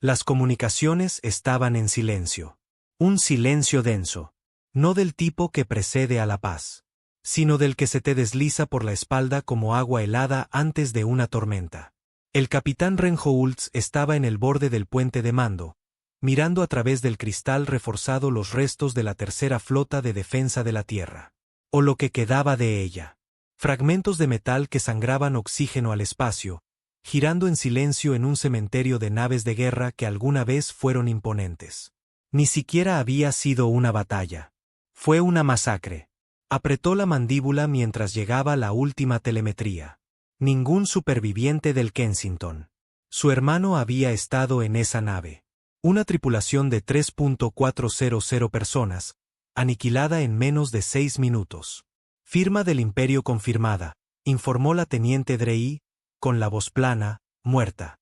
Las comunicaciones estaban en silencio. Un silencio denso. No del tipo que precede a la paz, sino del que se te desliza por la espalda como agua helada antes de una tormenta. El capitán Reinholds estaba en el borde del puente de mando, mirando a través del cristal reforzado los restos de la tercera flota de defensa de la Tierra. O lo que quedaba de ella. Fragmentos de metal que sangraban oxígeno al espacio, girando en silencio en un cementerio de naves de guerra que alguna vez fueron imponentes. Ni siquiera había sido una batalla. Fue una masacre. Apretó la mandíbula mientras llegaba la última telemetría. Ningún superviviente del Kensington. Su hermano había estado en esa nave. Una tripulación de 3.400 personas, aniquilada en menos de 6 minutos. Firma del Imperio confirmada, informó la teniente Drey, con la voz plana, muerta.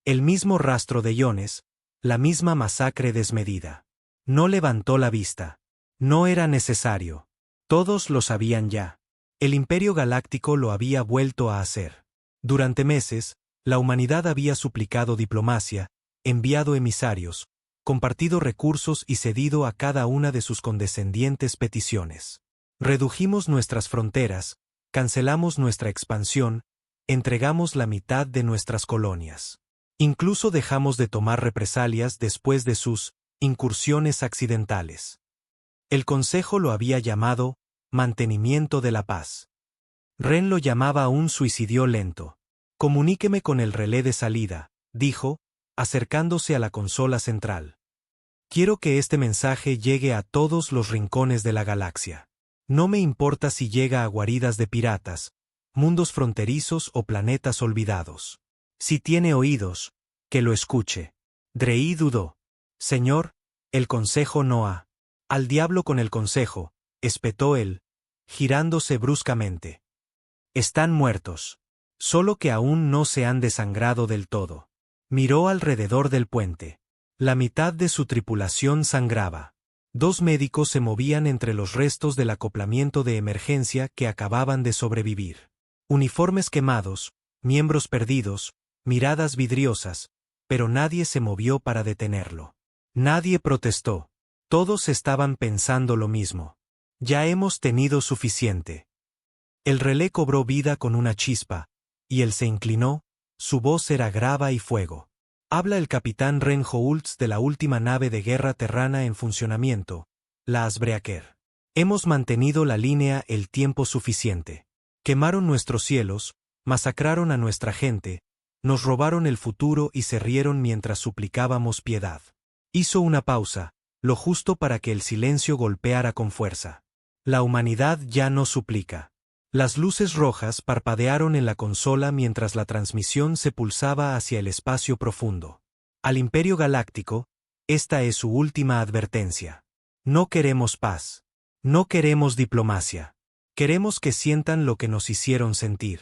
El mismo rastro de iones, la misma masacre desmedida. No levantó la vista. No era necesario. Todos lo sabían ya. El Imperio Galáctico lo había vuelto a hacer. Durante meses, la humanidad había suplicado diplomacia, enviado emisarios, compartido recursos y cedido a cada una de sus condescendientes peticiones. Redujimos nuestras fronteras, cancelamos nuestra expansión, entregamos la mitad de nuestras colonias. Incluso dejamos de tomar represalias después de sus incursiones accidentales. El Consejo lo había llamado mantenimiento de la paz. Ren lo llamaba un suicidio lento. Comuníqueme con el relé de salida, dijo, acercándose a la consola central. Quiero que este mensaje llegue a todos los rincones de la galaxia. No me importa si llega a guaridas de piratas, mundos fronterizos o planetas olvidados. Si tiene oídos, que lo escuche. Drey dudó. Señor, el Consejo no ha. Al diablo con el Consejo, espetó él, girándose bruscamente. Están muertos. Solo que aún no se han desangrado del todo. Miró alrededor del puente. La mitad de su tripulación sangraba. 2 médicos se movían entre los restos del acoplamiento de emergencia que acababan de sobrevivir. Uniformes quemados, miembros perdidos, miradas vidriosas, pero nadie se movió para detenerlo. Nadie protestó. Todos estaban pensando lo mismo. Ya hemos tenido suficiente. El relé cobró vida con una chispa, y él se inclinó, su voz era grava y fuego. Habla el capitán Reinholds de la última nave de guerra terrana en funcionamiento, la Asbreaker. Hemos mantenido la línea el tiempo suficiente. Quemaron nuestros cielos, masacraron a nuestra gente, nos robaron el futuro y se rieron mientras suplicábamos piedad. Hizo una pausa, lo justo para que el silencio golpeara con fuerza. La humanidad ya no suplica. Las luces rojas parpadearon en la consola mientras la transmisión se pulsaba hacia el espacio profundo. Al Imperio Galáctico, esta es su última advertencia. No queremos paz. No queremos diplomacia. Queremos que sientan lo que nos hicieron sentir.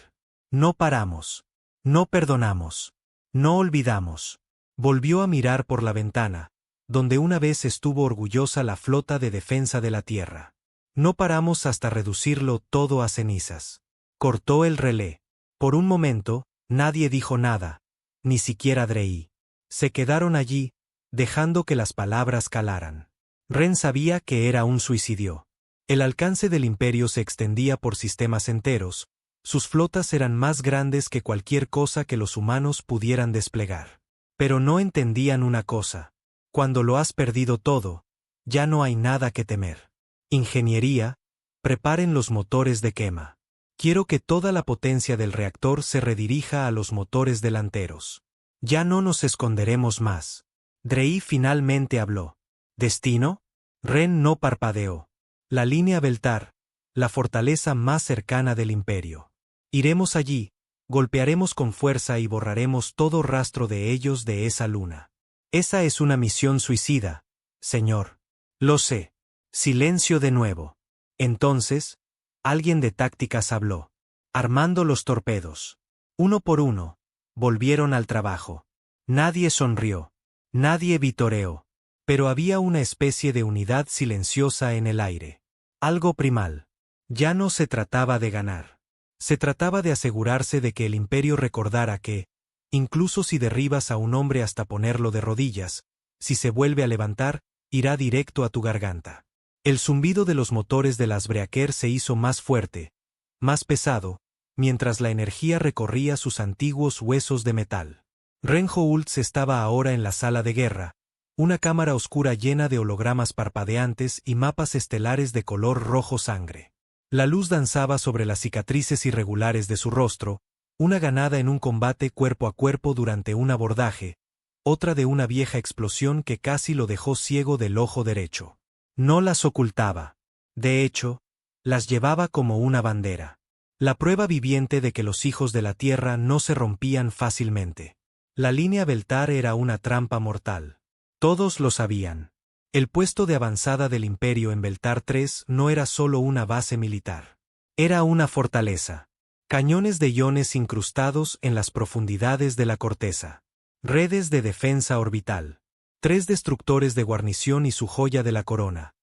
No paramos. No perdonamos. No olvidamos. Volvió a mirar por la ventana, donde una vez estuvo orgullosa la flota de defensa de la Tierra. No paramos hasta reducirlo todo a cenizas. Cortó el relé. Por un momento, nadie dijo nada, ni siquiera Drey. Se quedaron allí, dejando que las palabras calaran. Ren sabía que era un suicidio. El alcance del imperio se extendía por sistemas enteros, sus flotas eran más grandes que cualquier cosa que los humanos pudieran desplegar. Pero no entendían una cosa. Cuando lo has perdido todo, ya no hay nada que temer. Ingeniería, preparen los motores de quema. Quiero que toda la potencia del reactor se redirija a los motores delanteros. Ya no nos esconderemos más. Drey finalmente habló. ¿Destino? Ren no parpadeó. La línea Beltar, la fortaleza más cercana del imperio. Iremos allí, golpearemos con fuerza y borraremos todo rastro de ellos de esa luna. Esa es una misión suicida, señor. Lo sé. Silencio de nuevo. Entonces, alguien de tácticas habló. Armando los torpedos. Uno por uno, volvieron al trabajo. Nadie sonrió. Nadie vitoreó. Pero había una especie de unidad silenciosa en el aire. Algo primal. Ya no se trataba de ganar. Se trataba de asegurarse de que el imperio recordara que, Incluso si derribas a un hombre hasta ponerlo de rodillas, si se vuelve a levantar, irá directo a tu garganta. El zumbido de los motores de las Breaker se hizo más fuerte, más pesado, mientras la energía recorría sus antiguos huesos de metal. Reinholds estaba ahora en la sala de guerra, una cámara oscura llena de hologramas parpadeantes y mapas estelares de color rojo sangre. La luz danzaba sobre las cicatrices irregulares de su rostro, una ganada en un combate cuerpo a cuerpo durante un abordaje, otra de una vieja explosión que casi lo dejó ciego del ojo derecho. No las ocultaba. De hecho, las llevaba como una bandera. La prueba viviente de que los hijos de la Tierra no se rompían fácilmente. La línea Beltar era una trampa mortal. Todos lo sabían. El puesto de avanzada del Imperio en Beltar 3 no era solo una base militar. Era una fortaleza. Cañones de iones incrustados en las profundidades de la corteza. Redes de defensa orbital. 3 destructores de guarnición y su joya de la corona.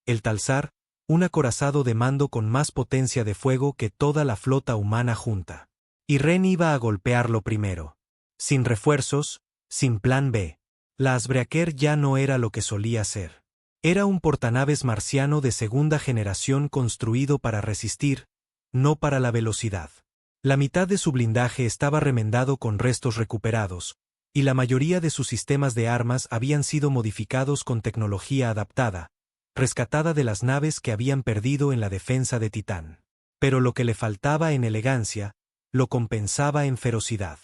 El Talzar, un acorazado de mando con más potencia de fuego que toda la flota humana junta. Y Ren iba a golpearlo primero. Sin refuerzos, sin plan B. La Asbreaker ya no era lo que solía ser. Era un portanaves marciano de segunda generación construido para resistir, no para la velocidad. La mitad de su blindaje estaba remendado con restos recuperados, y la mayoría de sus sistemas de armas habían sido modificados con tecnología adaptada, rescatada de las naves que habían perdido en la defensa de Titán. Pero lo que le faltaba en elegancia, lo compensaba en ferocidad.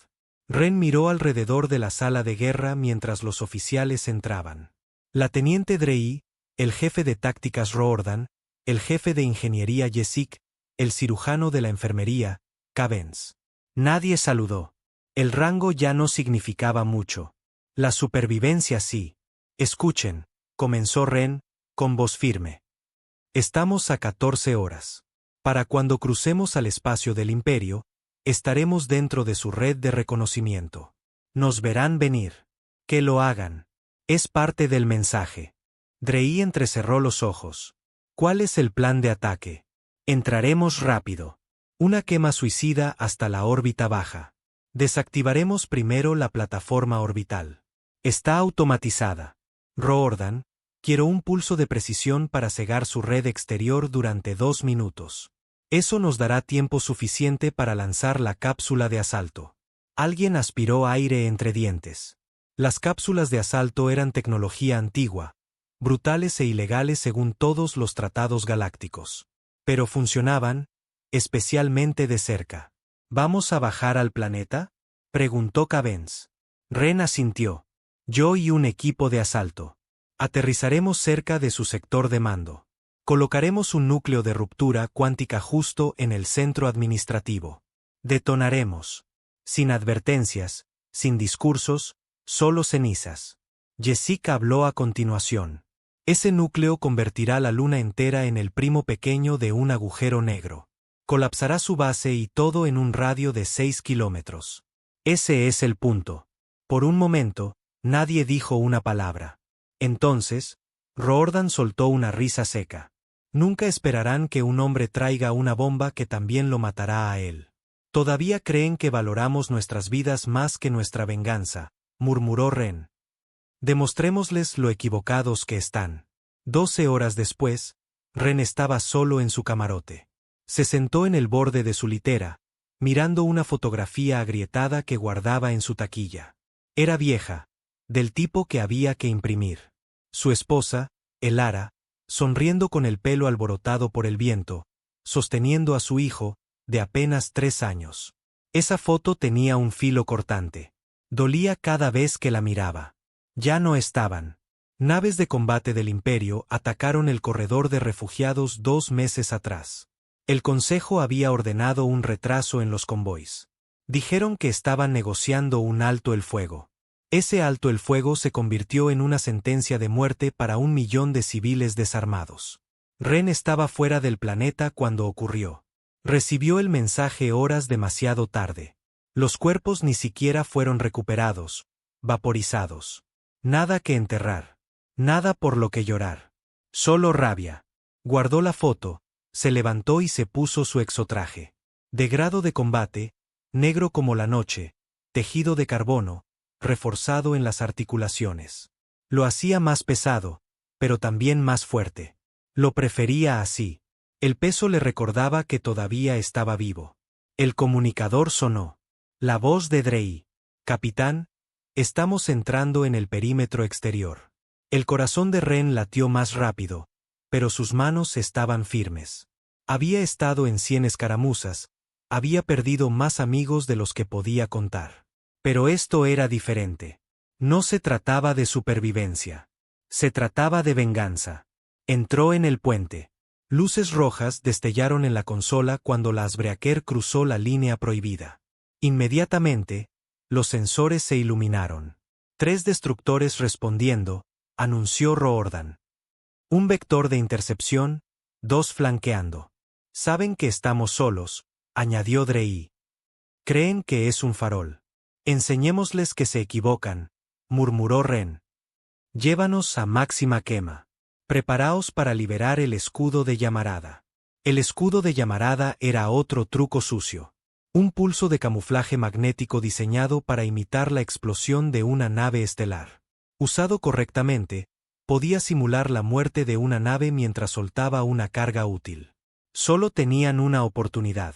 Ren miró alrededor de la sala de guerra mientras los oficiales entraban. La teniente Drey, el jefe de tácticas Roordan, el jefe de ingeniería Yesik, el cirujano de la enfermería, Cavens. Nadie saludó. El rango ya no significaba mucho. La supervivencia sí. Escuchen, comenzó Ren, con voz firme. Estamos a 14 horas. Para cuando crucemos al espacio del Imperio, estaremos dentro de su red de reconocimiento. Nos verán venir. Que lo hagan. Es parte del mensaje. Drey entrecerró los ojos. ¿Cuál es el plan de ataque? Entraremos rápido. Una quema suicida hasta la órbita baja. Desactivaremos primero la plataforma orbital. Está automatizada. Roordan, quiero un pulso de precisión para cegar su red exterior durante 2 minutos. Eso nos dará tiempo suficiente para lanzar la cápsula de asalto. Alguien aspiró aire entre dientes. Las cápsulas de asalto eran tecnología antigua, brutales e ilegales según todos los tratados galácticos. Pero funcionaban, especialmente de cerca. ¿Vamos a bajar al planeta?, preguntó Cavens. Ren asintió. Yo y un equipo de asalto. Aterrizaremos cerca de su sector de mando. Colocaremos un núcleo de ruptura cuántica justo en el centro administrativo. Detonaremos. Sin advertencias, sin discursos, solo cenizas. Jessica habló a continuación. Ese núcleo convertirá la luna entera en el primo pequeño de un agujero negro. Colapsará su base y todo en un radio de 6 kilómetros. Ese es el punto. Por un momento, nadie dijo una palabra. Entonces, Roordan soltó una risa seca. Nunca esperarán que un hombre traiga una bomba que también lo matará a él. Todavía creen que valoramos nuestras vidas más que nuestra venganza, murmuró Ren. Demostrémosles lo equivocados que están. 12 horas después, Ren estaba solo en su camarote. Se sentó en el borde de su litera, mirando una fotografía agrietada que guardaba en su taquilla. Era vieja, del tipo que había que imprimir. Su esposa, Elara, sonriendo con el pelo alborotado por el viento, sosteniendo a su hijo, de apenas 3 años. Esa foto tenía un filo cortante. Dolía cada vez que la miraba. Ya no estaban. Naves de combate del Imperio atacaron el corredor de refugiados 2 meses atrás. El Consejo había ordenado un retraso en los convoys. Dijeron que estaban negociando un alto el fuego. Ese alto el fuego se convirtió en una sentencia de muerte para 1 millón de civiles desarmados. Ren estaba fuera del planeta cuando ocurrió. Recibió el mensaje horas demasiado tarde. Los cuerpos ni siquiera fueron recuperados, vaporizados. Nada que enterrar. Nada por lo que llorar. Solo rabia. Guardó la foto, se levantó y se puso su exotraje. De grado de combate, negro como la noche, tejido de carbono, reforzado en las articulaciones. Lo hacía más pesado, pero también más fuerte. Lo prefería así. El peso le recordaba que todavía estaba vivo. El comunicador sonó. La voz de Drey. Capitán, estamos entrando en el perímetro exterior. El corazón de Ren latió más rápido, pero sus manos estaban firmes. Había estado en 100 escaramuzas, había perdido más amigos de los que podía contar. Pero esto era diferente. No se trataba de supervivencia. Se trataba de venganza. Entró en el puente. Luces rojas destellaron en la consola cuando la Icebreaker cruzó la línea prohibida. Inmediatamente, los sensores se iluminaron. 3 destructores respondiendo, anunció Roordan. Un vector de intercepción, 2 flanqueando. Saben que estamos solos, añadió Drey. Creen que es un farol. Enseñémosles que se equivocan, murmuró Ren. Llévanos a máxima quema. Preparaos para liberar el escudo de llamarada. El escudo de llamarada era otro truco sucio. Un pulso de camuflaje magnético diseñado para imitar la explosión de una nave estelar. Usado correctamente, podía simular la muerte de una nave mientras soltaba una carga útil. Solo tenían una oportunidad.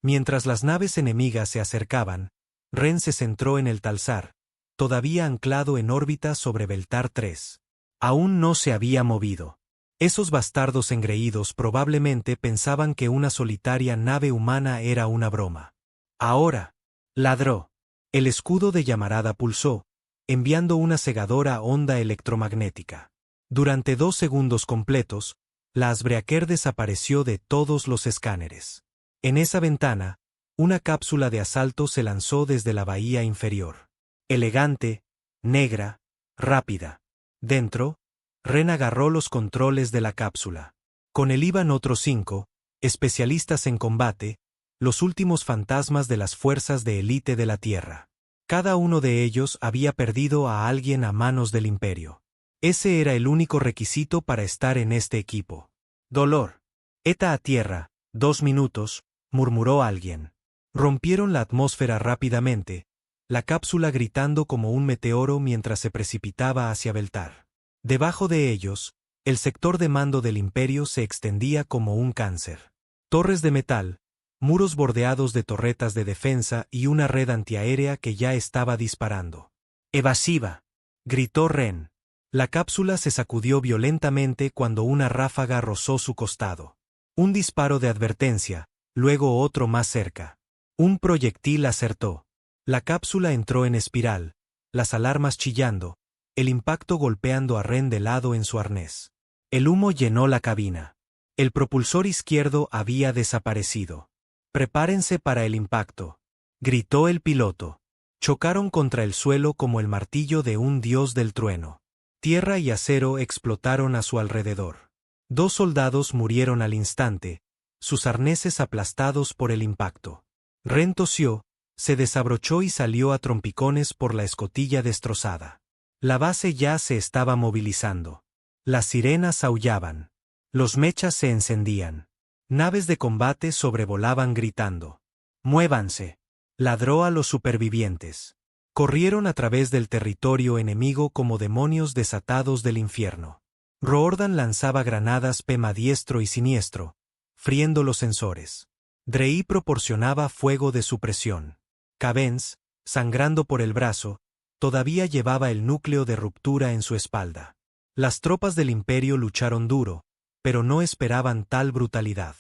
Mientras las naves enemigas se acercaban, Ren se centró en el Talzar, todavía anclado en órbita sobre Beltar 3. Aún no se había movido. Esos bastardos engreídos probablemente pensaban que una solitaria nave humana era una broma. Ahora, ladró. El escudo de llamarada pulsó, enviando una cegadora onda electromagnética. Durante 2 segundos completos, la Icebreaker desapareció de todos los escáneres. En esa ventana, una cápsula de asalto se lanzó desde la bahía inferior. Elegante, negra, rápida. Dentro, Ren agarró los controles de la cápsula. Con él iban otros 5, especialistas en combate, los últimos fantasmas de las fuerzas de élite de la Tierra. Cada uno de ellos había perdido a alguien a manos del Imperio. Ese era el único requisito para estar en este equipo. Dolor. Eta a tierra, 2 minutos, murmuró alguien. Rompieron la atmósfera rápidamente, la cápsula gritando como un meteoro mientras se precipitaba hacia Beltar. Debajo de ellos, el sector de mando del Imperio se extendía como un cáncer. Torres de metal, muros bordeados de torretas de defensa y una red antiaérea que ya estaba disparando. ¡Evasiva!, gritó Ren. La cápsula se sacudió violentamente cuando una ráfaga rozó su costado. Un disparo de advertencia, luego otro más cerca. Un proyectil acertó. La cápsula entró en espiral, las alarmas chillando, el impacto golpeando a Ren de lado en su arnés. El humo llenó la cabina. El propulsor izquierdo había desaparecido. «Prepárense para el impacto», gritó el piloto. Chocaron contra el suelo como el martillo de un dios del trueno. Tierra y acero explotaron a su alrededor. 2 soldados murieron al instante, sus arneses aplastados por el impacto. Ren tosió, se desabrochó y salió a trompicones por la escotilla destrozada. La base ya se estaba movilizando. Las sirenas aullaban. Los mechas se encendían. Naves de combate sobrevolaban gritando. «¡Muévanse!», ladró a los supervivientes. Corrieron a través del territorio enemigo como demonios desatados del infierno. Roordan lanzaba granadas a diestro y siniestro, friendo los sensores. Drey proporcionaba fuego de supresión. Cavens, sangrando por el brazo, todavía llevaba el núcleo de ruptura en su espalda. Las tropas del Imperio lucharon duro, pero no esperaban tal brutalidad.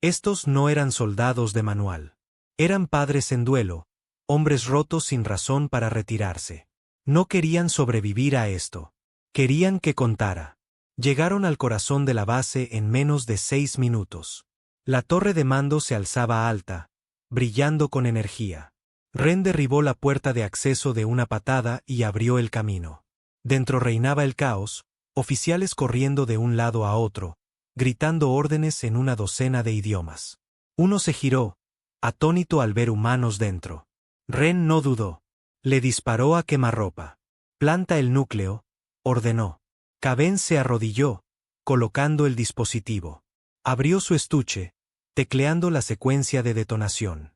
Estos no eran soldados de manual. Eran padres en duelo, hombres rotos sin razón para retirarse. No querían sobrevivir a esto. Querían que contara. Llegaron al corazón de la base en menos de 6 minutos. La torre de mando se alzaba alta, brillando con energía. Ren derribó la puerta de acceso de una patada y abrió el camino. Dentro reinaba el caos, oficiales corriendo de un lado a otro, gritando órdenes en una docena de idiomas. Uno se giró, atónito al ver humanos dentro. Ren no dudó. Le disparó a quemarropa. «Planta el núcleo», ordenó. Cavens se arrodilló, colocando el dispositivo. Abrió su estuche, tecleando la secuencia de detonación.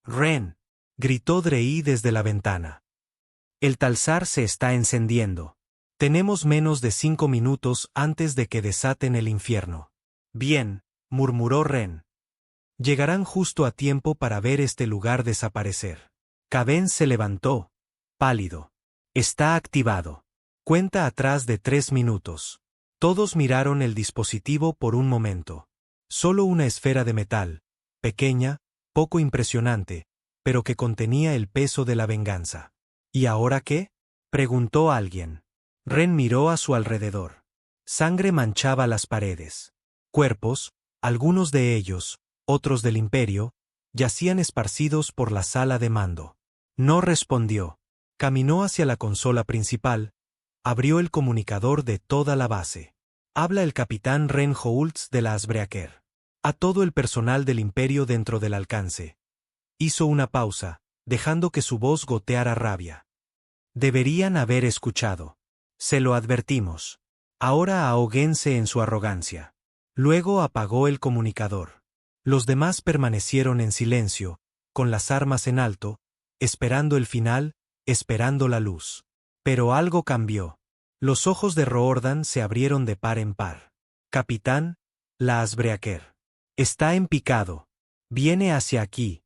«Ren», gritó Drei desde la ventana. El Talzar se está encendiendo. Tenemos menos de 5 minutos antes de que desaten el infierno. Bien, murmuró Ren. Llegarán justo a tiempo para ver este lugar desaparecer. Caben se levantó, pálido. Está activado. Cuenta atrás de 3 minutos. Todos miraron el dispositivo por un momento. Solo una esfera de metal, pequeña, poco impresionante, pero que contenía el peso de la venganza. ¿Y ahora qué?, preguntó alguien. Ren miró a su alrededor. Sangre manchaba las paredes. Cuerpos, algunos de ellos, otros del Imperio, yacían esparcidos por la sala de mando. No respondió. Caminó hacia la consola principal, abrió el comunicador de toda la base. Habla el capitán Ren Houltz de la Asbreaker. A todo el personal del Imperio dentro del alcance. Hizo una pausa, dejando que su voz goteara rabia. Deberían haber escuchado. Se lo advertimos. Ahora ahóguense en su arrogancia. Luego apagó el comunicador. Los demás permanecieron en silencio, con las armas en alto, esperando el final, esperando la luz. Pero algo cambió. Los ojos de Roordan se abrieron de par en par. Capitán, la Asbreaker. Está en picado. Viene hacia aquí.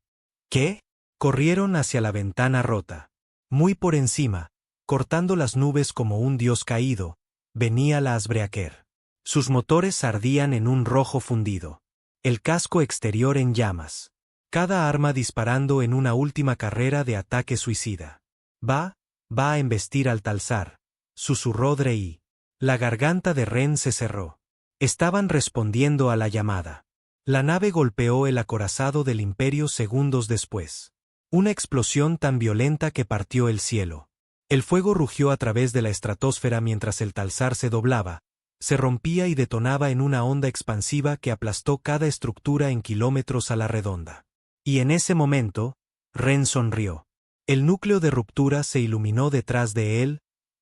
¿Qué? Corrieron hacia la ventana rota. Muy por encima, cortando las nubes como un dios caído, venía la Asbreaker. Sus motores ardían en un rojo fundido. El casco exterior en llamas. Cada arma disparando en una última carrera de ataque suicida. Va a embestir al Talzar, susurró Drei. La garganta de Ren se cerró. Estaban respondiendo a la llamada. La nave golpeó el acorazado del Imperio segundos después. Una explosión tan violenta que partió el cielo. El fuego rugió a través de la estratosfera mientras el Talzar se doblaba, se rompía y detonaba en una onda expansiva que aplastó cada estructura en kilómetros a la redonda. Y en ese momento, Ren sonrió. El núcleo de ruptura se iluminó detrás de él,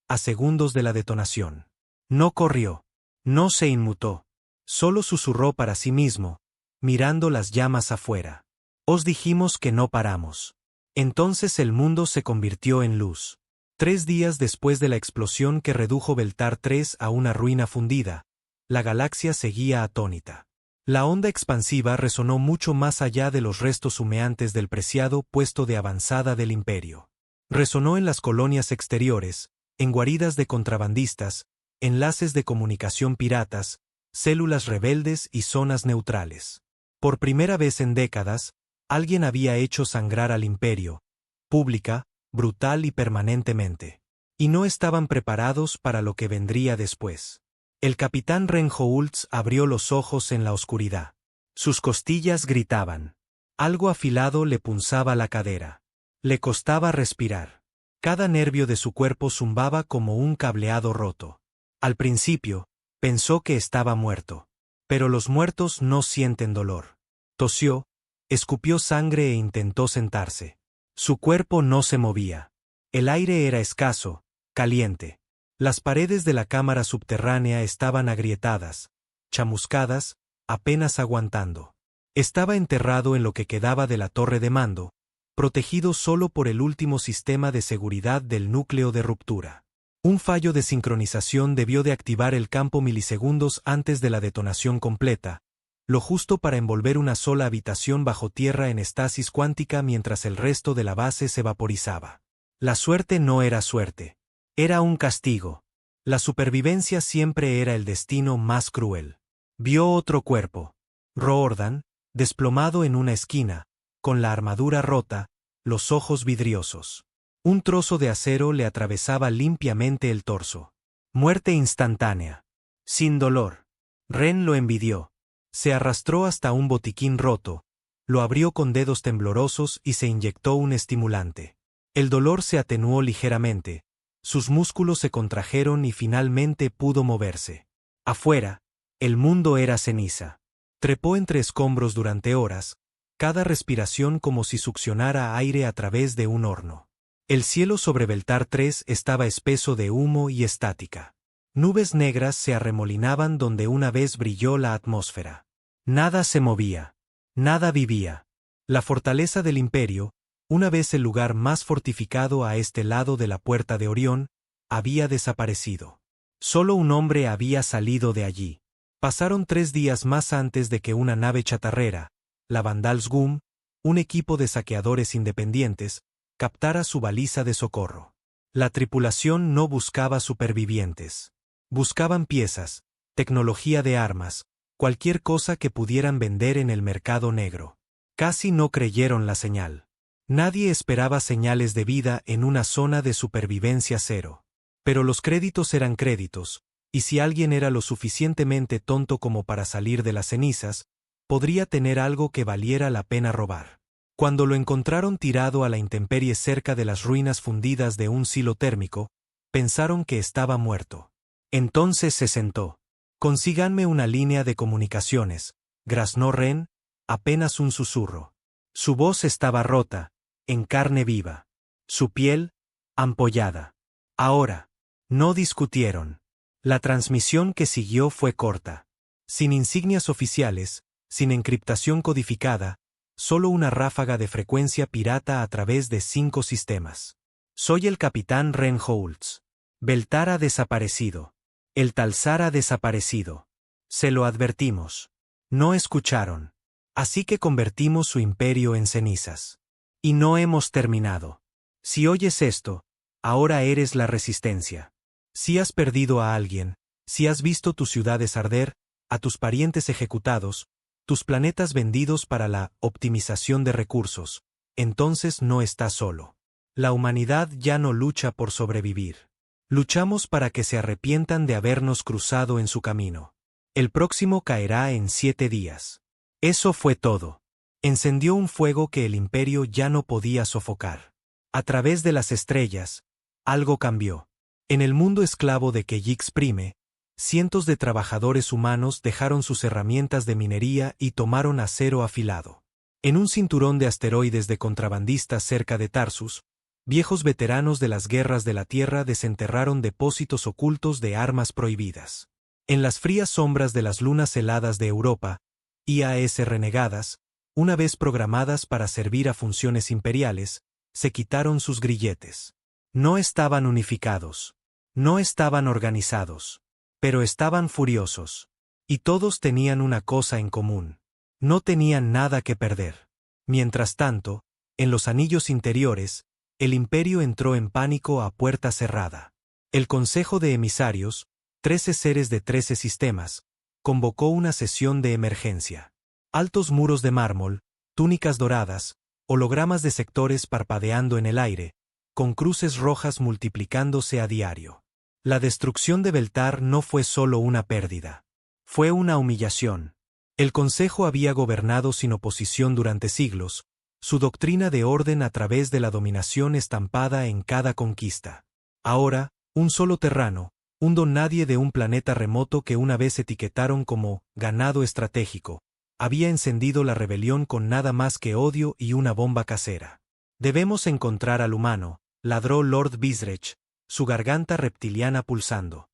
a segundos de la detonación. No corrió. No se inmutó. Solo susurró para sí mismo, mirando las llamas afuera. Os dijimos que no paramos. Entonces el mundo se convirtió en luz. 3 días después de la explosión que redujo Beltar 3 a una ruina fundida, la galaxia seguía atónita. La onda expansiva resonó mucho más allá de los restos humeantes del preciado puesto de avanzada del Imperio. Resonó en las colonias exteriores, en guaridas de contrabandistas, enlaces de comunicación piratas, células rebeldes y zonas neutrales. Por primera vez en décadas, alguien había hecho sangrar al Imperio, pública, brutal y permanentemente. Y no estaban preparados para lo que vendría después. El capitán Ren Houltz abrió los ojos en la oscuridad. Sus costillas gritaban. Algo afilado le punzaba la cadera. Le costaba respirar. Cada nervio de su cuerpo zumbaba como un cableado roto. Al principio, pensó que estaba muerto. Pero los muertos no sienten dolor. Tosió, escupió sangre e intentó sentarse. Su cuerpo no se movía. El aire era escaso, caliente. Las paredes de la cámara subterránea estaban agrietadas, chamuscadas, apenas aguantando. Estaba enterrado en lo que quedaba de la torre de mando, protegido solo por el último sistema de seguridad del núcleo de ruptura. Un fallo de sincronización debió de activar el campo milisegundos antes de la detonación completa, lo justo para envolver una sola habitación bajo tierra en estasis cuántica mientras el resto de la base se vaporizaba. La suerte no era suerte. Era un castigo. La supervivencia siempre era el destino más cruel. Vio otro cuerpo. Roordan, desplomado en una esquina, con la armadura rota, los ojos vidriosos. Un trozo de acero le atravesaba limpiamente el torso. Muerte instantánea. Sin dolor. Ren lo envidió. Se arrastró hasta un botiquín roto, lo abrió con dedos temblorosos y se inyectó un estimulante. El dolor se atenuó ligeramente, sus músculos se contrajeron y finalmente pudo moverse. Afuera, el mundo era ceniza. Trepó entre escombros durante horas, cada respiración como si succionara aire a través de un horno. El cielo sobre Beltar 3 estaba espeso de humo y estática. Nubes negras se arremolinaban donde una vez brilló la atmósfera. Nada se movía. Nada vivía. La fortaleza del Imperio, Una vez el lugar más fortificado a este lado de la Puerta de Orión, había desaparecido. Solo un hombre había salido de allí. Pasaron 3 días más antes de que una nave chatarrera, la Vandalsgum, un equipo de saqueadores independientes, captara su baliza de socorro. La tripulación no buscaba supervivientes. Buscaban piezas, tecnología de armas, cualquier cosa que pudieran vender en el mercado negro. Casi no creyeron la señal. Nadie esperaba señales de vida en una zona de supervivencia cero. Pero los créditos eran créditos, y si alguien era lo suficientemente tonto como para salir de las cenizas, podría tener algo que valiera la pena robar. Cuando lo encontraron tirado a la intemperie cerca de las ruinas fundidas de un silo térmico, pensaron que estaba muerto. Entonces se sentó. Consíganme una línea de comunicaciones, graznó Ren, apenas un susurro. Su voz estaba rota, en carne viva. Su piel, ampollada. Ahora. No discutieron. La transmisión que siguió fue corta. Sin insignias oficiales, sin encriptación codificada, solo una ráfaga de frecuencia pirata a través de 5 sistemas. Soy el capitán Ren Holtz. Beltar ha desaparecido. El Talsar ha desaparecido. Se lo advertimos. No escucharon. Así que convertimos su imperio en cenizas. Y no hemos terminado. Si oyes esto, ahora eres la resistencia. Si has perdido a alguien, si has visto tus ciudades arder, a tus parientes ejecutados, tus planetas vendidos para la optimización de recursos, entonces no estás solo. La humanidad ya no lucha por sobrevivir. Luchamos para que se arrepientan de habernos cruzado en su camino. El próximo caerá en 7 días. Eso fue todo. Encendió un fuego que el imperio ya no podía sofocar. A través de las estrellas, algo cambió. En el mundo esclavo de Kellix Prime, cientos de trabajadores humanos dejaron sus herramientas de minería y tomaron acero afilado. En un cinturón de asteroides de contrabandistas cerca de Tarsus, viejos veteranos de las guerras de la Tierra desenterraron depósitos ocultos de armas prohibidas. En las frías sombras de las lunas heladas de Europa, IAS renegadas, una vez programadas para servir a funciones imperiales, se quitaron sus grilletes. No estaban unificados. No estaban organizados. Pero estaban furiosos. Y todos tenían una cosa en común. No tenían nada que perder. Mientras tanto, en los anillos interiores, el imperio entró en pánico a puerta cerrada. El Consejo de Emisarios, 13 seres de 13 sistemas, convocó una sesión de emergencia. Altos muros de mármol, túnicas doradas, hologramas de sectores parpadeando en el aire, con cruces rojas multiplicándose a diario. La destrucción de Beltar no fue solo una pérdida. Fue una humillación. El Consejo había gobernado sin oposición durante siglos, su doctrina de orden a través de la dominación estampada en cada conquista. Ahora, un solo terrano, un don nadie de un planeta remoto que una vez etiquetaron como ganado estratégico, había encendido la rebelión con nada más que odio y una bomba casera. Debemos encontrar al humano, ladró Lord Bisrech, su garganta reptiliana pulsando.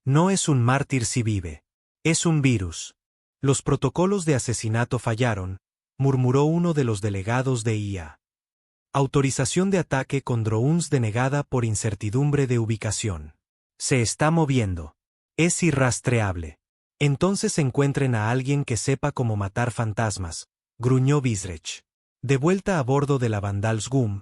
No es un mártir si vive. Es un virus. Los protocolos de asesinato fallaron, murmuró uno de los delegados de IA. Autorización de ataque con drones denegada por incertidumbre de ubicación. Se está moviendo. Es irrastreable. Entonces encuentren a alguien que sepa cómo matar fantasmas, gruñó Bisrech. De vuelta a bordo de la Vandalsgum,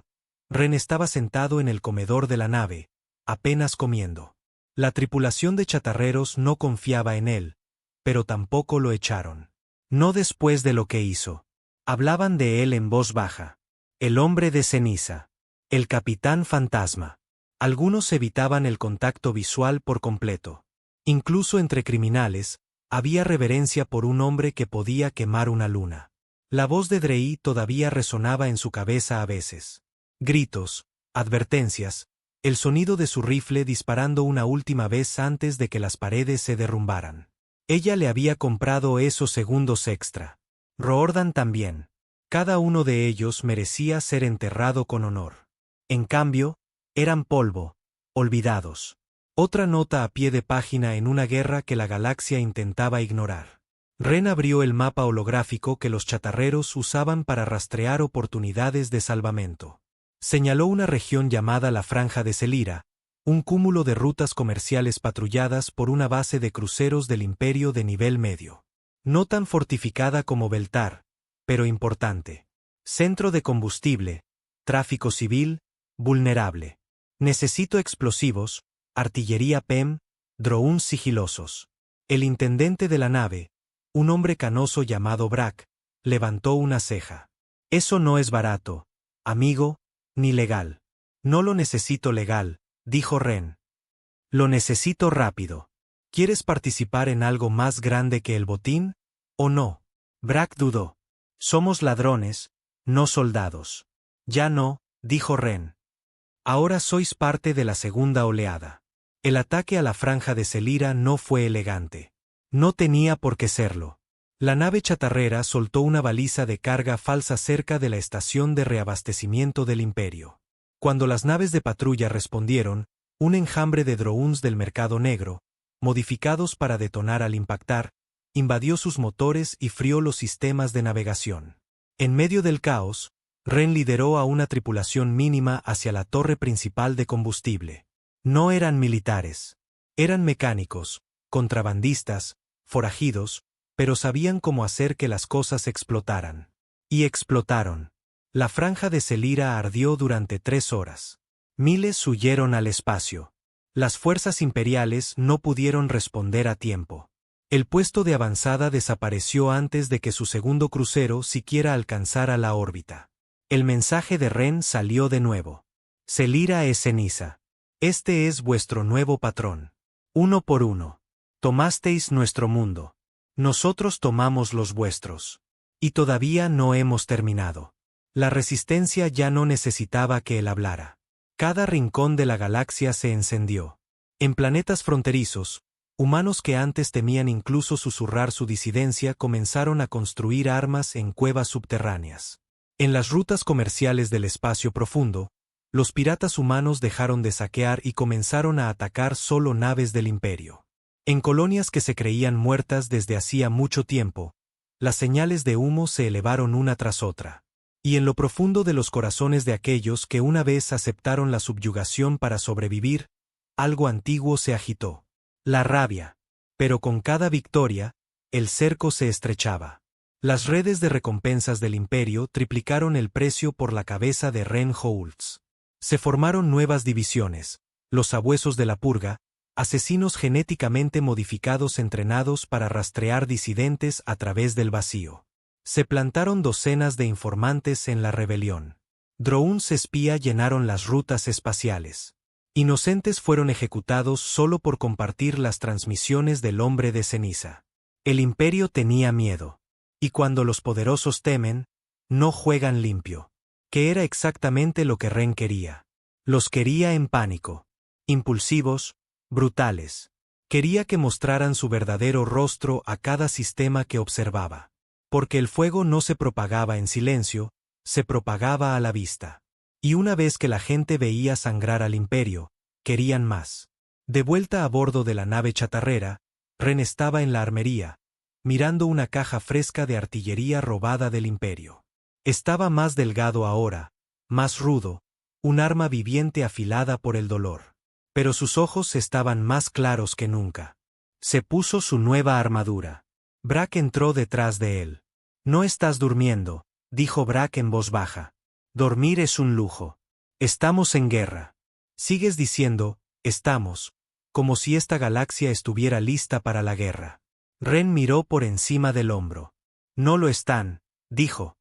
Ren estaba sentado en el comedor de la nave, apenas comiendo. La tripulación de chatarreros no confiaba en él, pero tampoco lo echaron. No después de lo que hizo. Hablaban de él en voz baja. El hombre de ceniza. El capitán fantasma. Algunos evitaban el contacto visual por completo. Incluso entre criminales, había reverencia por un hombre que podía quemar una luna. La voz de Drey todavía resonaba en su cabeza a veces. Gritos, advertencias, el sonido de su rifle disparando una última vez antes de que las paredes se derrumbaran. Ella le había comprado esos segundos extra. Roordan también. Cada uno de ellos merecía ser enterrado con honor. En cambio, eran polvo, olvidados. Otra nota a pie de página en una guerra que la galaxia intentaba ignorar. Ren abrió el mapa holográfico que los chatarreros usaban para rastrear oportunidades de salvamento. Señaló una región llamada la Franja de Selira, un cúmulo de rutas comerciales patrulladas por una base de cruceros del Imperio de nivel medio. No tan fortificada como Beltar, pero importante. Centro de combustible, tráfico civil, vulnerable. Necesito explosivos, artillería PEM, drones sigilosos. El intendente de la nave, un hombre canoso llamado Brack, levantó una ceja. Eso no es barato, amigo, ni legal. No lo necesito legal, dijo Ren. Lo necesito rápido. ¿Quieres participar en algo más grande que el botín? ¿O no? Brack dudó. Somos ladrones, no soldados. Ya no, dijo Ren. Ahora sois parte de la segunda oleada. El ataque a la Franja de Selira no fue elegante. No tenía por qué serlo. La nave chatarrera soltó una baliza de carga falsa cerca de la estación de reabastecimiento del Imperio. Cuando las naves de patrulla respondieron, un enjambre de drones del mercado negro, modificados para detonar al impactar, invadió sus motores y frió los sistemas de navegación. En medio del caos, Ren lideró a una tripulación mínima hacia la torre principal de combustible. No eran militares. Eran mecánicos, contrabandistas, forajidos, pero sabían cómo hacer que las cosas explotaran. Y explotaron. La Franja de Selira ardió durante 3 horas. Miles huyeron al espacio. Las fuerzas imperiales no pudieron responder a tiempo. El puesto de avanzada desapareció antes de que su segundo crucero siquiera alcanzara la órbita. El mensaje de Ren salió de nuevo. Selira es ceniza. Este es vuestro nuevo patrón. Uno por uno. Tomasteis nuestro mundo. Nosotros tomamos los vuestros. Y todavía no hemos terminado. La resistencia ya no necesitaba que él hablara. Cada rincón de la galaxia se encendió. En planetas fronterizos, humanos que antes temían incluso susurrar su disidencia comenzaron a construir armas en cuevas subterráneas. En las rutas comerciales del espacio profundo, los piratas humanos dejaron de saquear y comenzaron a atacar solo naves del Imperio. En colonias que se creían muertas desde hacía mucho tiempo, las señales de humo se elevaron una tras otra. Y en lo profundo de los corazones de aquellos que una vez aceptaron la subyugación para sobrevivir, algo antiguo se agitó. La rabia. Pero con cada victoria, el cerco se estrechaba. Las redes de recompensas del Imperio triplicaron el precio por la cabeza de Ren Holtz. Se formaron nuevas divisiones, los sabuesos de la purga, asesinos genéticamente modificados entrenados para rastrear disidentes a través del vacío. Se plantaron docenas de informantes en la rebelión. Drones espía llenaron las rutas espaciales. Inocentes fueron ejecutados solo por compartir las transmisiones del hombre de ceniza. El Imperio tenía miedo. Y cuando los poderosos temen, no juegan limpio. Que era exactamente lo que Ren quería. Los quería en pánico. Impulsivos, brutales. Quería que mostraran su verdadero rostro a cada sistema que observaba. Porque el fuego no se propagaba en silencio, se propagaba a la vista. Y una vez que la gente veía sangrar al Imperio, querían más. De vuelta a bordo de la nave chatarrera, Ren estaba en la armería, mirando una caja fresca de artillería robada del Imperio. Estaba más delgado ahora, más rudo, un arma viviente afilada por el dolor. Pero sus ojos estaban más claros que nunca. Se puso su nueva armadura. Brack entró detrás de él. No estás durmiendo, dijo Brack en voz baja. Dormir es un lujo. Estamos en guerra. Sigues diciendo, estamos, como si esta galaxia estuviera lista para la guerra. Ren miró por encima del hombro. No lo están, dijo.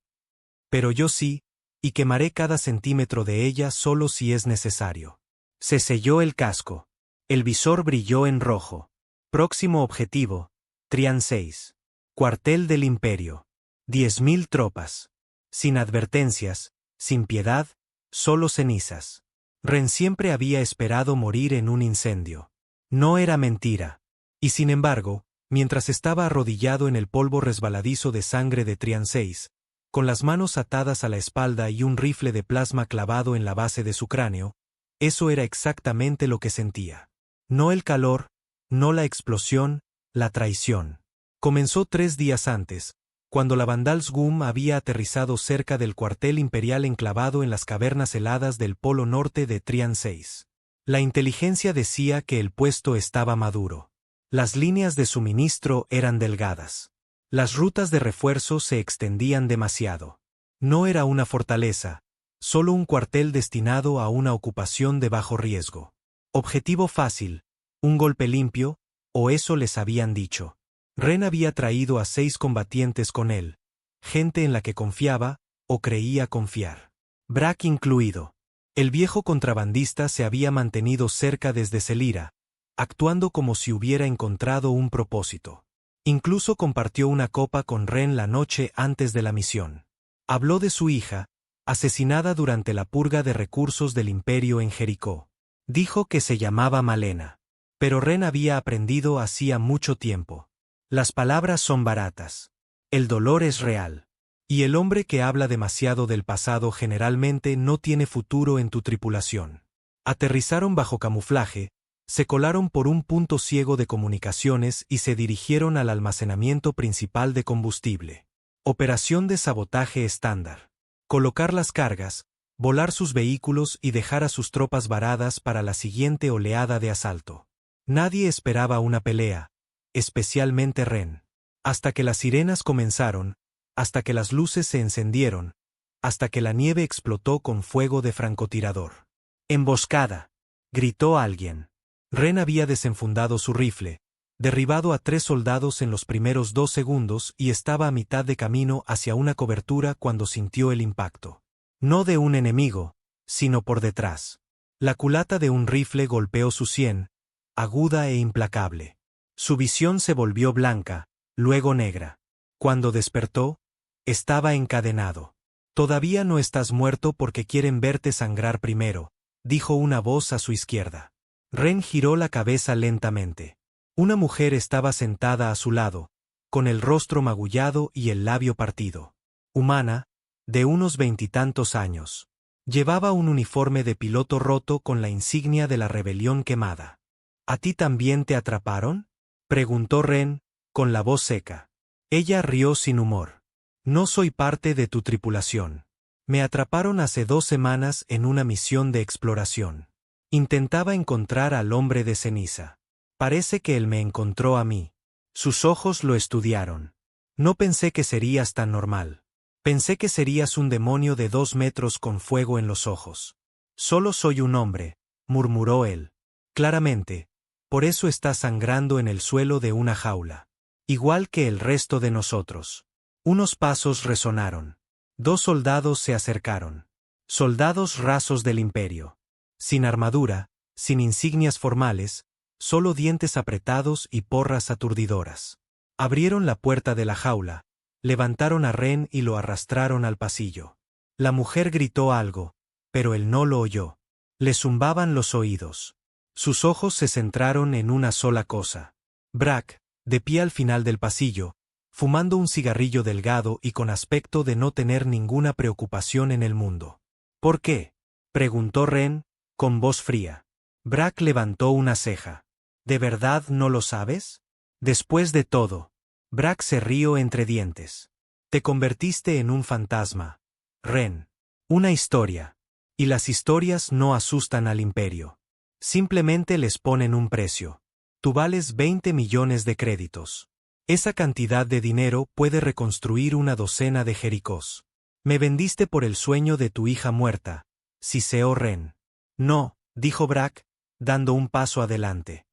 Pero yo sí, y quemaré cada centímetro de ella solo si es necesario. Se selló el casco. El visor brilló en rojo. Próximo objetivo, Trian 6. Cuartel del Imperio. 10.000 tropas. Sin advertencias, sin piedad, solo cenizas. Ren siempre había esperado morir en un incendio. No era mentira. Y sin embargo, mientras estaba arrodillado en el polvo resbaladizo de sangre de Trian 6, con las manos atadas a la espalda y un rifle de plasma clavado en la base de su cráneo, eso era exactamente lo que sentía. No el calor, no la explosión, la traición. Comenzó 3 días antes, cuando la Vandalsgum había aterrizado cerca del cuartel imperial enclavado en las cavernas heladas del polo norte de Trian 6. La inteligencia decía que el puesto estaba maduro. Las líneas de suministro eran delgadas. Las rutas de refuerzo se extendían demasiado. No era una fortaleza, solo un cuartel destinado a una ocupación de bajo riesgo. Objetivo fácil, un golpe limpio, o eso les habían dicho. Ren había traído a 6 combatientes con él, gente en la que confiaba, o creía confiar. Brack incluido. El viejo contrabandista se había mantenido cerca desde Celira, actuando como si hubiera encontrado un propósito. Incluso compartió una copa con Ren la noche antes de la misión. Habló de su hija, asesinada durante la purga de recursos del imperio en Jericó. Dijo que se llamaba Malena. Pero Ren había aprendido hacía mucho tiempo. Las palabras son baratas. El dolor es real. Y el hombre que habla demasiado del pasado generalmente no tiene futuro en tu tripulación. Aterrizaron bajo camuflaje, se colaron por un punto ciego de comunicaciones y se dirigieron al almacenamiento principal de combustible. Operación de sabotaje estándar. Colocar las cargas, volar sus vehículos y dejar a sus tropas varadas para la siguiente oleada de asalto. Nadie esperaba una pelea, especialmente Ren. Hasta que las sirenas comenzaron, hasta que las luces se encendieron, hasta que la nieve explotó con fuego de francotirador. ¡Emboscada!, gritó alguien. Ren había desenfundado su rifle, derribado a 3 soldados en los primeros 2 segundos y estaba a mitad de camino hacia una cobertura cuando sintió el impacto. No de un enemigo, sino por detrás. La culata de un rifle golpeó su sien, aguda e implacable. Su visión se volvió blanca, luego negra. Cuando despertó, estaba encadenado. «Todavía no estás muerto porque quieren verte sangrar primero», dijo una voz a su izquierda. Ren giró la cabeza lentamente. Una mujer estaba sentada a su lado, con el rostro magullado y el labio partido. Humana, de unos 20 y tantos años. Llevaba un uniforme de piloto roto con la insignia de la rebelión quemada. «¿A ti también te atraparon?», preguntó Ren, con la voz seca. Ella rió sin humor. «No soy parte de tu tripulación. Me atraparon hace 2 semanas en una misión de exploración. Intentaba encontrar al hombre de ceniza. Parece que él me encontró a mí». Sus ojos lo estudiaron. «No pensé que serías tan normal. Pensé que serías un demonio de 2 metros con fuego en los ojos». «Solo soy un hombre», murmuró él. «Claramente. Por eso estás sangrando en el suelo de una jaula. Igual que el resto de nosotros». Unos pasos resonaron. 2 soldados se acercaron. Soldados rasos del imperio. Sin armadura, sin insignias formales, solo dientes apretados y porras aturdidoras. Abrieron la puerta de la jaula, levantaron a Ren y lo arrastraron al pasillo. La mujer gritó algo, pero él no lo oyó. Le zumbaban los oídos. Sus ojos se centraron en una sola cosa. Brack, de pie al final del pasillo, fumando un cigarrillo delgado y con aspecto de no tener ninguna preocupación en el mundo. «¿Por qué?», preguntó Ren, con voz fría. Brack levantó una ceja. «¿De verdad no lo sabes?». «Después de todo». Brack se rió entre dientes. «Te convertiste en un fantasma, Ren. Una historia. Y las historias no asustan al imperio. Simplemente les ponen un precio. Tú vales 20 millones de créditos. Esa cantidad de dinero puede reconstruir una docena de Jericós. Me vendiste por el sueño de tu hija muerta», siseó Ren. «No», dijo Brack, dando un paso adelante.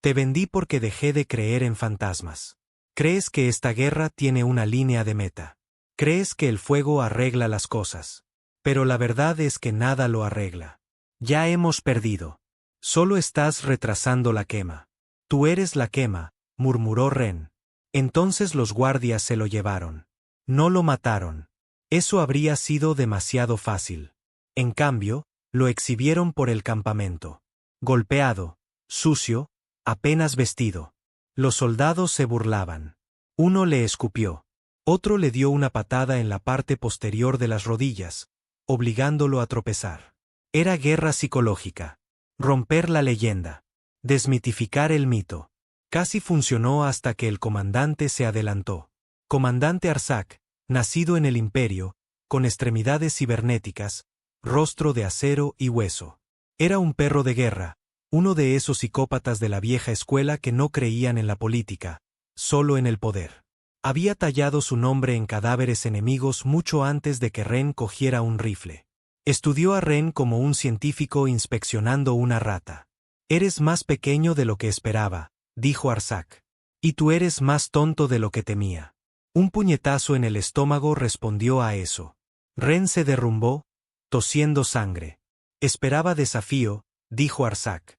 «Te vendí porque dejé de creer en fantasmas. Crees que esta guerra tiene una línea de meta. Crees que el fuego arregla las cosas. Pero la verdad es que nada lo arregla. Ya hemos perdido. Solo estás retrasando la quema». «Tú eres la quema», murmuró Ren. «Entonces los guardias se lo llevaron. No lo mataron. Eso habría sido demasiado fácil. En cambio, lo exhibieron por el campamento. Golpeado, sucio, apenas vestido. Los soldados se burlaban. Uno le escupió. Otro le dio una patada en la parte posterior de las rodillas, obligándolo a tropezar. Era guerra psicológica. Romper la leyenda. Desmitificar el mito. Casi funcionó hasta que el comandante se adelantó. Comandante Arsak, nacido en el Imperio, con extremidades cibernéticas, rostro de acero y hueso. Era un perro de guerra, uno de esos psicópatas de la vieja escuela que no creían en la política, solo en el poder. Había tallado su nombre en cadáveres enemigos mucho antes de que Ren cogiera un rifle. Estudió a Ren como un científico inspeccionando una rata. «Eres más pequeño de lo que esperaba», dijo Arsak. «Y tú eres más tonto de lo que temía». Un puñetazo en el estómago respondió a eso. Ren se derrumbó, tosiendo sangre. «Esperaba desafío», dijo Arsak.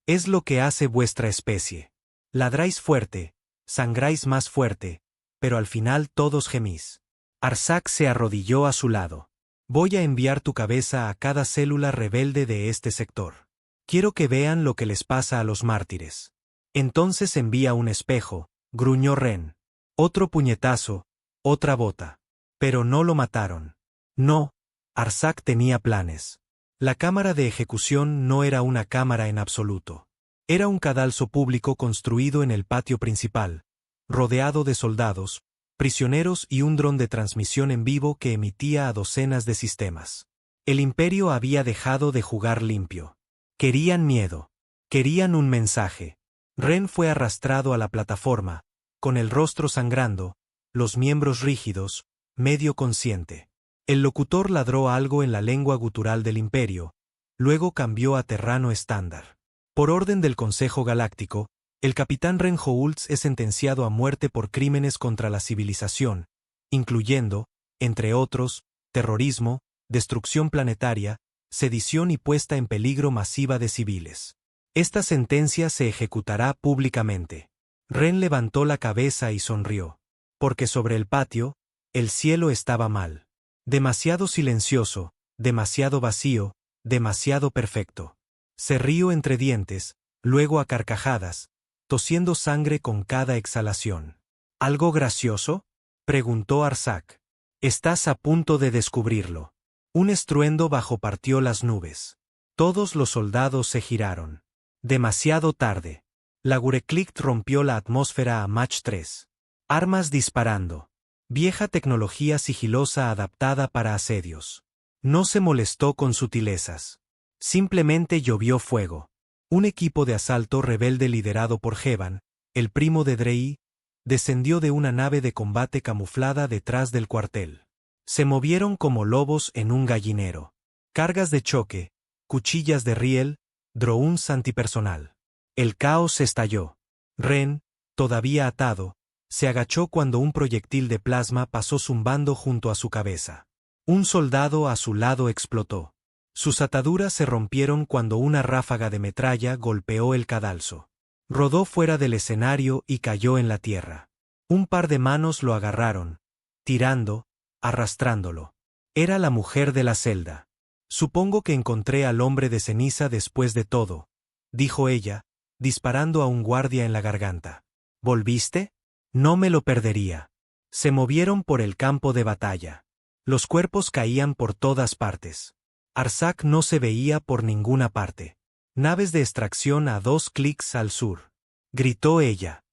«Es lo que hace vuestra especie. Ladráis fuerte, sangráis más fuerte, pero al final todos gemís». Arsak se arrodilló a su lado. «Voy a enviar tu cabeza a cada célula rebelde de este sector. Quiero que vean lo que les pasa a los mártires». «Entonces envía un espejo», gruñó Ren. Otro puñetazo, otra bota. Pero no lo mataron. No, Arsak tenía planes. La cámara de ejecución no era una cámara en absoluto. Era un cadalso público construido en el patio principal, rodeado de soldados, prisioneros y un dron de transmisión en vivo que emitía a docenas de sistemas. El Imperio había dejado de jugar limpio. Querían miedo. Querían un mensaje. Ren fue arrastrado a la plataforma, con el rostro sangrando, los miembros rígidos, medio consciente. El locutor ladró algo en la lengua gutural del Imperio, luego cambió a terrano estándar. Por orden del Consejo Galáctico, el capitán Ren Joultz es sentenciado a muerte por crímenes contra la civilización, incluyendo, entre otros, terrorismo, destrucción planetaria, sedición y puesta en peligro masiva de civiles. Esta sentencia se ejecutará públicamente. Ren levantó la cabeza y sonrió. Porque sobre el patio, el cielo estaba mal. Demasiado silencioso, demasiado vacío, demasiado perfecto. Se rió entre dientes, luego a carcajadas, tosiendo sangre con cada exhalación. ¿Algo gracioso?, preguntó Arsak. Estás a punto de descubrirlo. Un estruendo bajo partió las nubes. Todos los soldados se giraron. Demasiado tarde. La Gureclict rompió la atmósfera a Mach 3. Armas disparando. Vieja tecnología sigilosa adaptada para asedios. No se molestó con sutilezas. Simplemente llovió fuego. Un equipo de asalto rebelde liderado por Heban, el primo de Drey, descendió de una nave de combate camuflada detrás del cuartel. Se movieron como lobos en un gallinero. Cargas de choque, cuchillas de riel, drones antipersonal. El caos estalló. Ren, todavía atado, se agachó cuando un proyectil de plasma pasó zumbando junto a su cabeza. Un soldado a su lado explotó. Sus ataduras se rompieron cuando una ráfaga de metralla golpeó el cadalso. Rodó fuera del escenario y cayó en la tierra. Un par de manos lo agarraron, tirando, arrastrándolo. Era la mujer de la celda. «Supongo que encontré al hombre de ceniza después de todo», dijo ella, disparando a un guardia en la garganta. «¿Volviste? No me lo perdería». Se movieron por el campo de batalla. Los cuerpos caían por todas partes. Arsak no se veía por ninguna parte. «Naves de extracción a 2 clics al sur», gritó ella.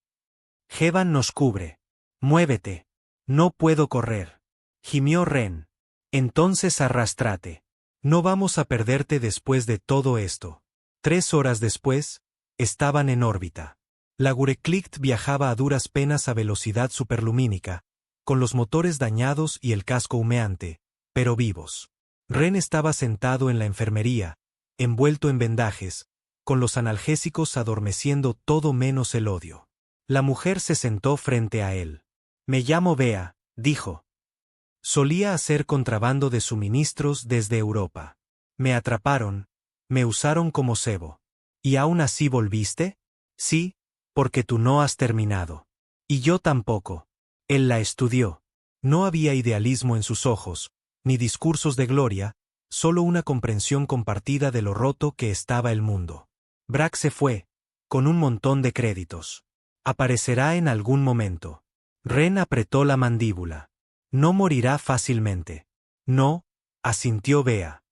«Heban nos cubre. Muévete». «No puedo correr», gimió Ren. «Entonces arrástrate. No vamos a perderte después de todo esto». 3 horas después, estaban en órbita. La Gureclict viajaba a duras penas a velocidad superlumínica, con los motores dañados y el casco humeante, pero vivos. Ren estaba sentado en la enfermería, envuelto en vendajes, con los analgésicos adormeciendo todo menos el odio. La mujer se sentó frente a él. «Me llamo Bea», dijo. «Solía hacer contrabando de suministros desde Europa. Me atraparon, me usaron como cebo. ¿Y aún así volviste? Sí, porque tú no has terminado. Y yo tampoco». Él la estudió. No había idealismo en sus ojos, ni discursos de gloria, solo una comprensión compartida de lo roto que estaba el mundo. Brack se fue, con un montón de créditos. Aparecerá en algún momento. Ren apretó la mandíbula. No morirá fácilmente. No, asintió Bea.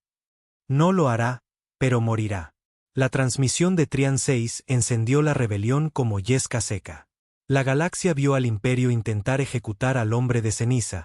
No lo hará, pero morirá. La transmisión de Trian 6 encendió la rebelión como yesca seca. La galaxia vio al Imperio intentar ejecutar al hombre de ceniza,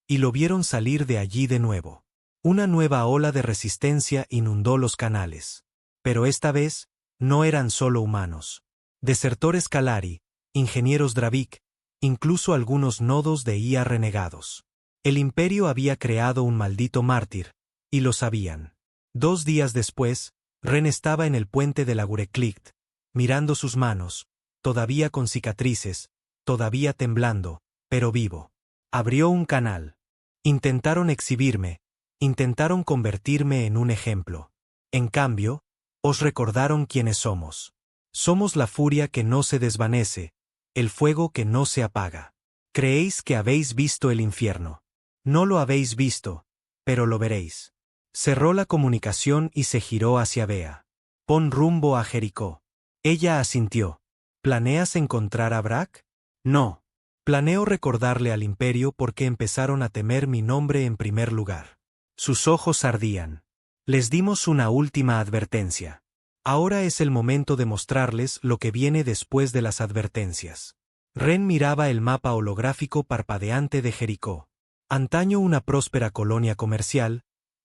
y lo vieron salir de allí de nuevo. Una nueva ola de resistencia inundó los canales. Pero esta vez, no eran solo humanos. Desertores Kalari, ingenieros Dravik, incluso algunos nodos de IA renegados. El Imperio había creado un maldito mártir, y lo sabían. 2 días después, Ren estaba en el puente de la Gureklikt, mirando sus manos, todavía con cicatrices, todavía temblando, pero vivo. Abrió un canal. Intentaron exhibirme, intentaron convertirme en un ejemplo. En cambio, os recordaron quiénes somos. Somos la furia que no se desvanece, el fuego que no se apaga. Creéis que habéis visto el infierno. No lo habéis visto, pero lo veréis. Cerró la comunicación y se giró hacia Bea. Pon rumbo a Jericó. Ella asintió. ¿Planeas encontrar a Brak? No. Planeo recordarle al Imperio por qué empezaron a temer mi nombre en primer lugar. Sus ojos ardían. Les dimos una última advertencia. Ahora es el momento de mostrarles lo que viene después de las advertencias. Ren miraba el mapa holográfico parpadeante de Jericó. Antaño una próspera colonia comercial,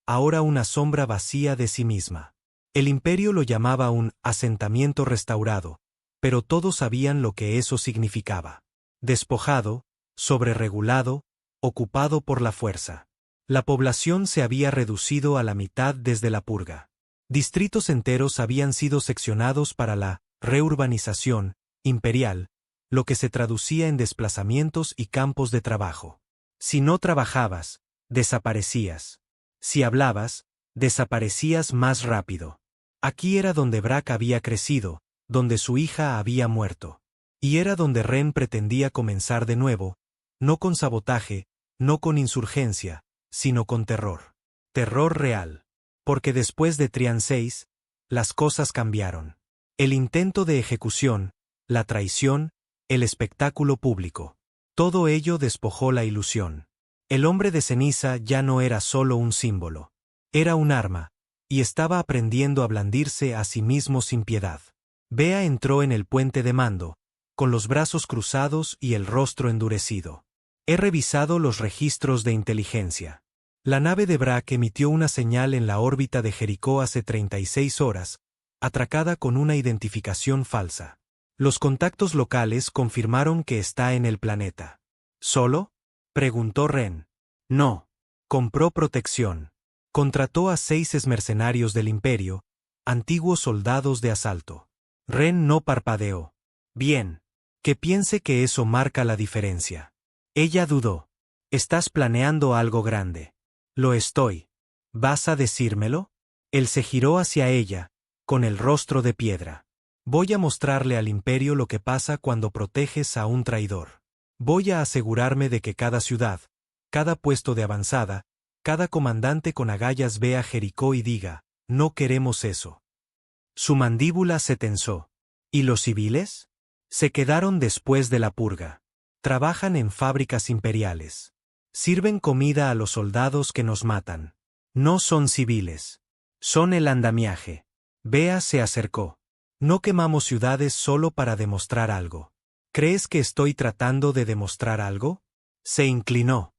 ahora una sombra vacía de sí misma. El Imperio lo llamaba un asentamiento restaurado, pero todos sabían lo que eso significaba. Despojado, sobreregulado, ocupado por la fuerza. La población se había reducido a la mitad desde la purga. Distritos enteros habían sido seccionados para la reurbanización imperial, lo que se traducía en desplazamientos y campos de trabajo. Si no trabajabas, desaparecías. Si hablabas, desaparecías más rápido. Aquí era donde Brak había crecido, donde su hija había muerto. Y era donde Ren pretendía comenzar de nuevo, no con sabotaje, no con insurgencia, sino con terror. Terror real. Porque después de Trian 6, las cosas cambiaron. El intento de ejecución, la traición, el espectáculo público. Todo ello despojó la ilusión. El hombre de ceniza ya no era solo un símbolo. Era un arma, y estaba aprendiendo a blandirse a sí mismo sin piedad. Bea entró en el puente de mando, con los brazos cruzados y el rostro endurecido. He revisado los registros de inteligencia. La nave de Brak emitió una señal en la órbita de Jericó hace 36 horas, atracada con una identificación falsa. Los contactos locales confirmaron que está en el planeta. ¿Solo? Preguntó Ren. No. Compró protección. Contrató a 6 mercenarios del Imperio, antiguos soldados de asalto. Ren no parpadeó. Bien. Que piense que eso marca la diferencia. Ella dudó. Estás planeando algo grande. Lo estoy. ¿Vas a decírmelo? Él se giró hacia ella, con el rostro de piedra. Voy a mostrarle al Imperio lo que pasa cuando proteges a un traidor. Voy a asegurarme de que cada ciudad, cada puesto de avanzada, cada comandante con agallas vea Jericó y diga, no queremos eso. Su mandíbula se tensó. ¿Y los civiles? Se quedaron después de la purga. Trabajan en fábricas imperiales. Sirven comida a los soldados que nos matan. No son civiles. Son el andamiaje. Bea se acercó. No quemamos ciudades solo para demostrar algo. ¿Crees que estoy tratando de demostrar algo? Se inclinó.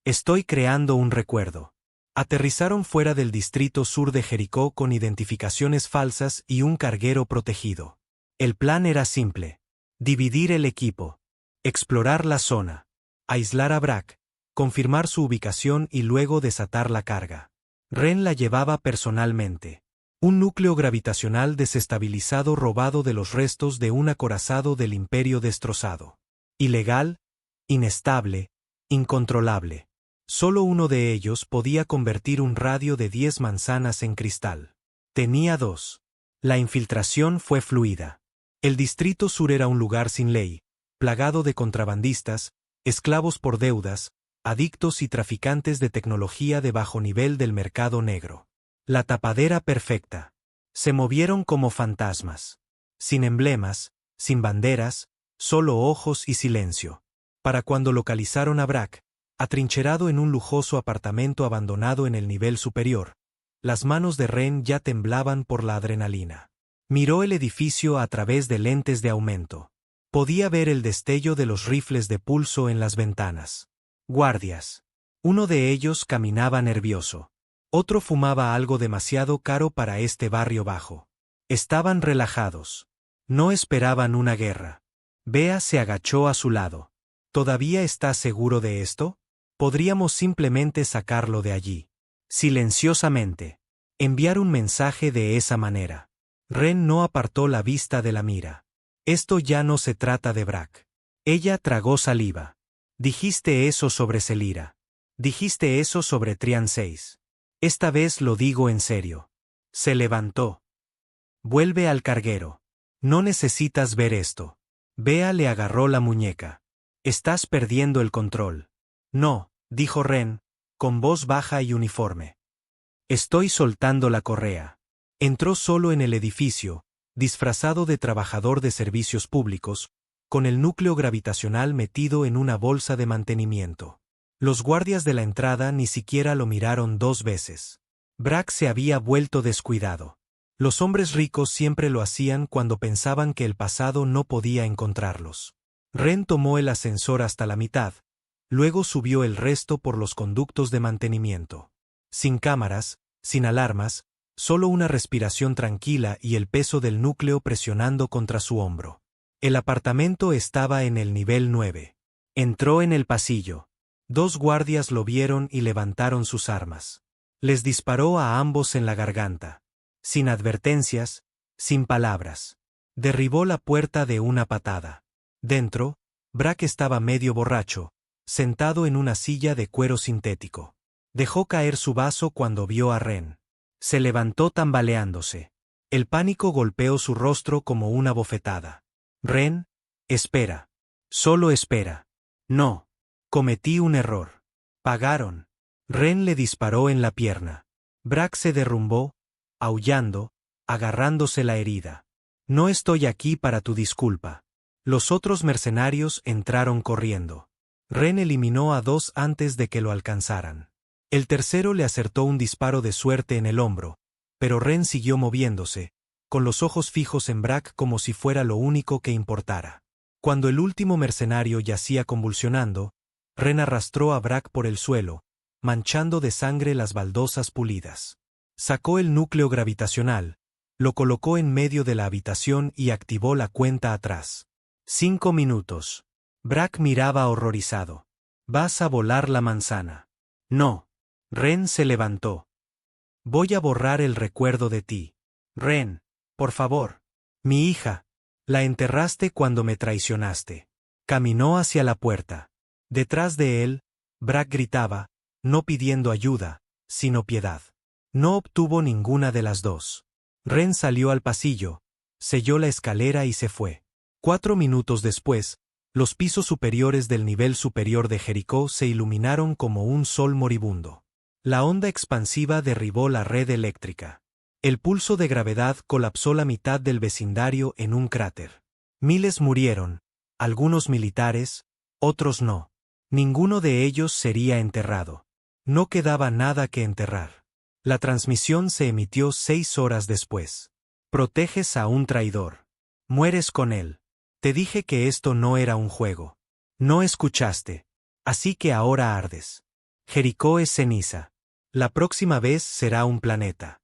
Estoy creando un recuerdo. Aterrizaron fuera del distrito sur de Jericó con identificaciones falsas y un carguero protegido. El plan era simple. Dividir el equipo. Explorar la zona. Aislar a Brak. Confirmar su ubicación y luego desatar la carga. Ren la llevaba personalmente. Un núcleo gravitacional desestabilizado robado de los restos de un acorazado del Imperio destrozado. Ilegal, inestable, incontrolable. Solo uno de ellos podía convertir un radio de 10 manzanas en cristal. Tenía 2. La infiltración fue fluida. El distrito sur era un lugar sin ley, plagado de contrabandistas, esclavos por deudas, adictos y traficantes de tecnología de bajo nivel del mercado negro. La tapadera perfecta. Se movieron como fantasmas. Sin emblemas, sin banderas, solo ojos y silencio. Para cuando localizaron a Brak, atrincherado en un lujoso apartamento abandonado en el nivel superior, Las manos de Ren ya temblaban por la adrenalina. Miró el edificio a través de lentes de aumento. Podía ver el destello de los rifles de pulso en las ventanas. Guardias. Uno de ellos caminaba nervioso. Otro fumaba algo demasiado caro para este barrio bajo. Estaban relajados. No esperaban una guerra. Bea se agachó a su lado. ¿Todavía estás seguro de esto? Podríamos simplemente sacarlo de allí. Silenciosamente. Enviar un mensaje de esa manera. Ren no apartó la vista de la mira. Esto ya no se trata de Brack. Ella tragó saliva. Dijiste eso sobre Celira. Dijiste eso sobre Trian 6. Esta vez lo digo en serio. Se levantó. Vuelve al carguero. No necesitas ver esto. Bea le agarró la muñeca. Estás perdiendo el control. No, dijo Ren, con voz baja y uniforme. Estoy soltando la correa. Entró solo en el edificio, disfrazado de trabajador de servicios públicos, con el núcleo gravitacional metido en una bolsa de mantenimiento. Los guardias de la entrada ni siquiera lo miraron 2 veces. Brack se había vuelto descuidado. Los hombres ricos siempre lo hacían cuando pensaban que el pasado no podía encontrarlos. Ren tomó el ascensor hasta la mitad, luego subió el resto por los conductos de mantenimiento. Sin cámaras, sin alarmas, solo una respiración tranquila y el peso del núcleo presionando contra su hombro. El apartamento estaba en el nivel 9. Entró en el pasillo. 2 guardias lo vieron y levantaron sus armas. Les disparó a ambos en la garganta. Sin advertencias, sin palabras. Derribó la puerta de una patada. Dentro, Brack estaba medio borracho, sentado en una silla de cuero sintético. Dejó caer su vaso cuando vio a Ren. Se levantó tambaleándose. El pánico golpeó su rostro como una bofetada. Ren, espera. Solo espera. No. Cometí un error. Pagaron. Ren le disparó en la pierna. Brack se derrumbó, aullando, agarrándose la herida. No estoy aquí para tu disculpa. Los otros mercenarios entraron corriendo. Ren eliminó a 2 antes de que lo alcanzaran. El tercero le acertó un disparo de suerte en el hombro, pero Ren siguió moviéndose, con los ojos fijos en Brack como si fuera lo único que importara. Cuando el último mercenario yacía convulsionando, Ren arrastró a Brack por el suelo, manchando de sangre las baldosas pulidas. Sacó el núcleo gravitacional, lo colocó en medio de la habitación y activó la cuenta atrás. 5 minutos. Brack miraba horrorizado. ¿Vas a volar la manzana? No. Ren se levantó. Voy a borrar el recuerdo de ti. Ren, por favor. Mi hija. La enterraste cuando me traicionaste. Caminó hacia la puerta. Detrás de él, Brack gritaba, no pidiendo ayuda, sino piedad. No obtuvo ninguna de las dos. Ren salió al pasillo, selló la escalera y se fue. 4 minutos después, los pisos superiores del nivel superior de Jericó se iluminaron como un sol moribundo. La onda expansiva derribó la red eléctrica. El pulso de gravedad colapsó la mitad del vecindario en un cráter. Miles murieron, algunos militares, otros no. Ninguno de ellos sería enterrado. No quedaba nada que enterrar. La transmisión se emitió 6 horas después. Proteges a un traidor. Mueres con él. Te dije que esto no era un juego. No escuchaste. Así que ahora ardes. Jericó es ceniza. La próxima vez será un planeta.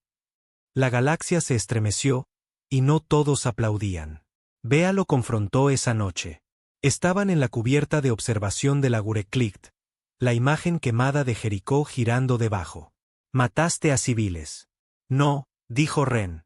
La galaxia se estremeció, y no todos aplaudían. Bea lo confrontó esa noche. Estaban en la cubierta de observación de la Gureclict, la imagen quemada de Jericó girando debajo. Mataste a civiles. No, dijo Ren.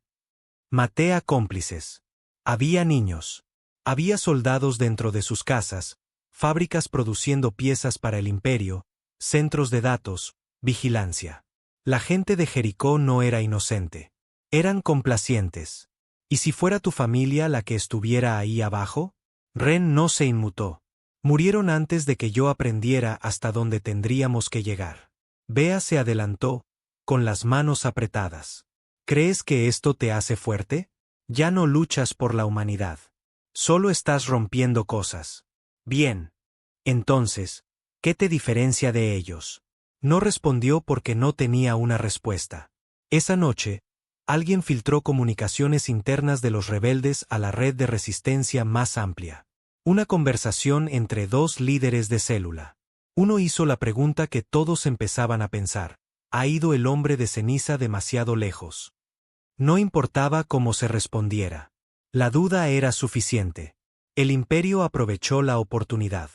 Maté a cómplices. Había niños. Había soldados dentro de sus casas, fábricas produciendo piezas para el imperio, centros de datos, vigilancia. La gente de Jericó no era inocente. Eran complacientes. ¿Y si fuera tu familia la que estuviera ahí abajo? Ren no se inmutó. Murieron antes de que yo aprendiera hasta dónde tendríamos que llegar. Bea se adelantó, con las manos apretadas. ¿Crees que esto te hace fuerte? Ya no luchas por la humanidad. Solo estás rompiendo cosas. Bien. Entonces, ¿qué te diferencia de ellos? No respondió porque no tenía una respuesta. Esa noche, alguien filtró comunicaciones internas de los rebeldes a la red de resistencia más amplia. Una conversación entre dos líderes de célula. Uno hizo la pregunta que todos empezaban a pensar: ¿ha ido el hombre de ceniza demasiado lejos? No importaba cómo se respondiera. La duda era suficiente. El imperio aprovechó la oportunidad.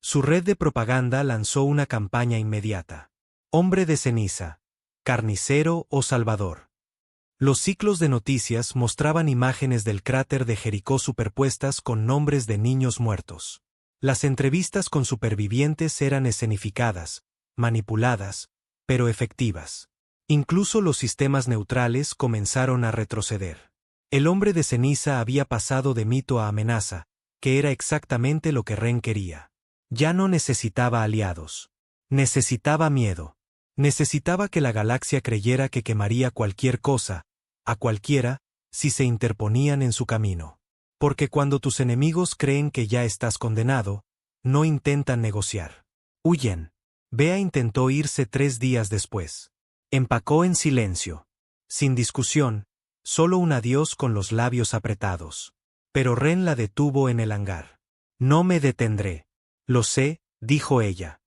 Su red de propaganda lanzó una campaña inmediata. Hombre de ceniza, carnicero o salvador. Los ciclos de noticias mostraban imágenes del cráter de Jericó superpuestas con nombres de niños muertos. Las entrevistas con supervivientes eran escenificadas, manipuladas, pero efectivas. Incluso los sistemas neutrales comenzaron a retroceder. El hombre de ceniza había pasado de mito a amenaza, que era exactamente lo que Ren quería. Ya no necesitaba aliados. Necesitaba miedo. Necesitaba que la galaxia creyera que quemaría cualquier cosa, a cualquiera, si se interponían en su camino. Porque cuando tus enemigos creen que ya estás condenado, no intentan negociar. Huyen. Bea intentó irse 3 días después. Empacó en silencio. Sin discusión, solo un adiós con los labios apretados. Pero Ren la detuvo en el hangar. No me detendré. Lo sé, dijo ella.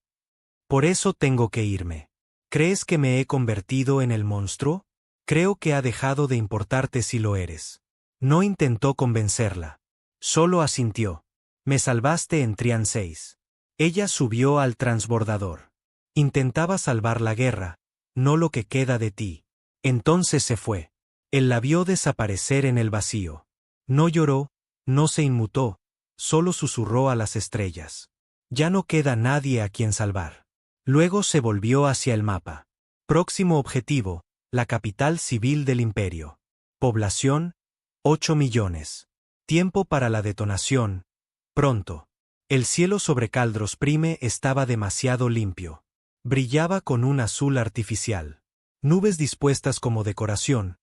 Por eso tengo que irme. ¿Crees que me he convertido en el monstruo? Creo que ha dejado de importarte si lo eres. No intentó convencerla. Solo asintió. Me salvaste en Trian 6. Ella subió al transbordador. Intentaba salvar la guerra, no lo que queda de ti. Entonces se fue. Él la vio desaparecer en el vacío. No lloró, no se inmutó, solo susurró a las estrellas. Ya no queda nadie a quien salvar. Luego se volvió hacia el mapa. Próximo objetivo, la capital civil del imperio. Población, 8 millones. Tiempo para la detonación, pronto. El cielo sobre Caldros Prime estaba demasiado limpio. Brillaba con un azul artificial. Nubes dispuestas como decoración.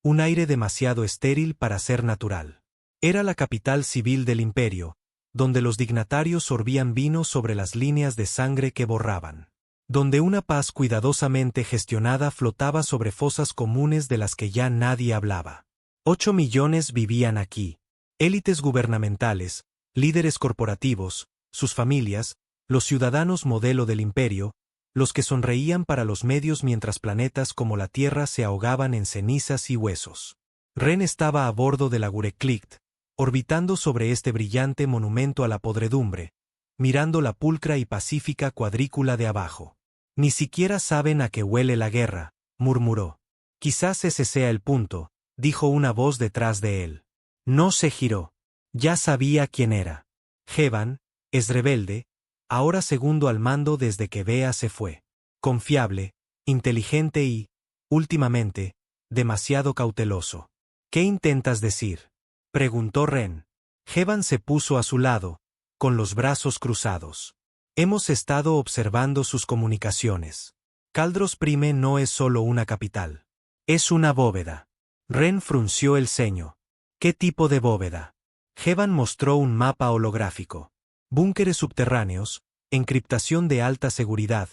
Un aire demasiado estéril para ser natural. Era la capital civil del imperio, donde los dignatarios sorbían vino sobre las líneas de sangre que borraban. Donde una paz cuidadosamente gestionada flotaba sobre fosas comunes de las que ya nadie hablaba. 8 millones vivían aquí. Élites gubernamentales, líderes corporativos, sus familias, los ciudadanos modelo del imperio, los que sonreían para los medios mientras planetas como la Tierra se ahogaban en cenizas y huesos. Ren estaba a bordo de la Gureclict, orbitando sobre este brillante monumento a la podredumbre, mirando la pulcra y pacífica cuadrícula de abajo. Ni siquiera saben a qué huele la guerra, murmuró. Quizás ese sea el punto, dijo una voz detrás de él. No se giró. Ya sabía quién era. Heban, es rebelde, ahora segundo al mando desde que Bea se fue. Confiable, inteligente y, últimamente, demasiado cauteloso. ¿Qué intentas decir?, preguntó Ren. Heban se puso a su lado, con los brazos cruzados. Hemos estado observando sus comunicaciones. Caldros Prime no es solo una capital. Es una bóveda. Ren frunció el ceño. ¿Qué tipo de bóveda? Heban mostró un mapa holográfico. Búnkeres subterráneos, encriptación de alta seguridad,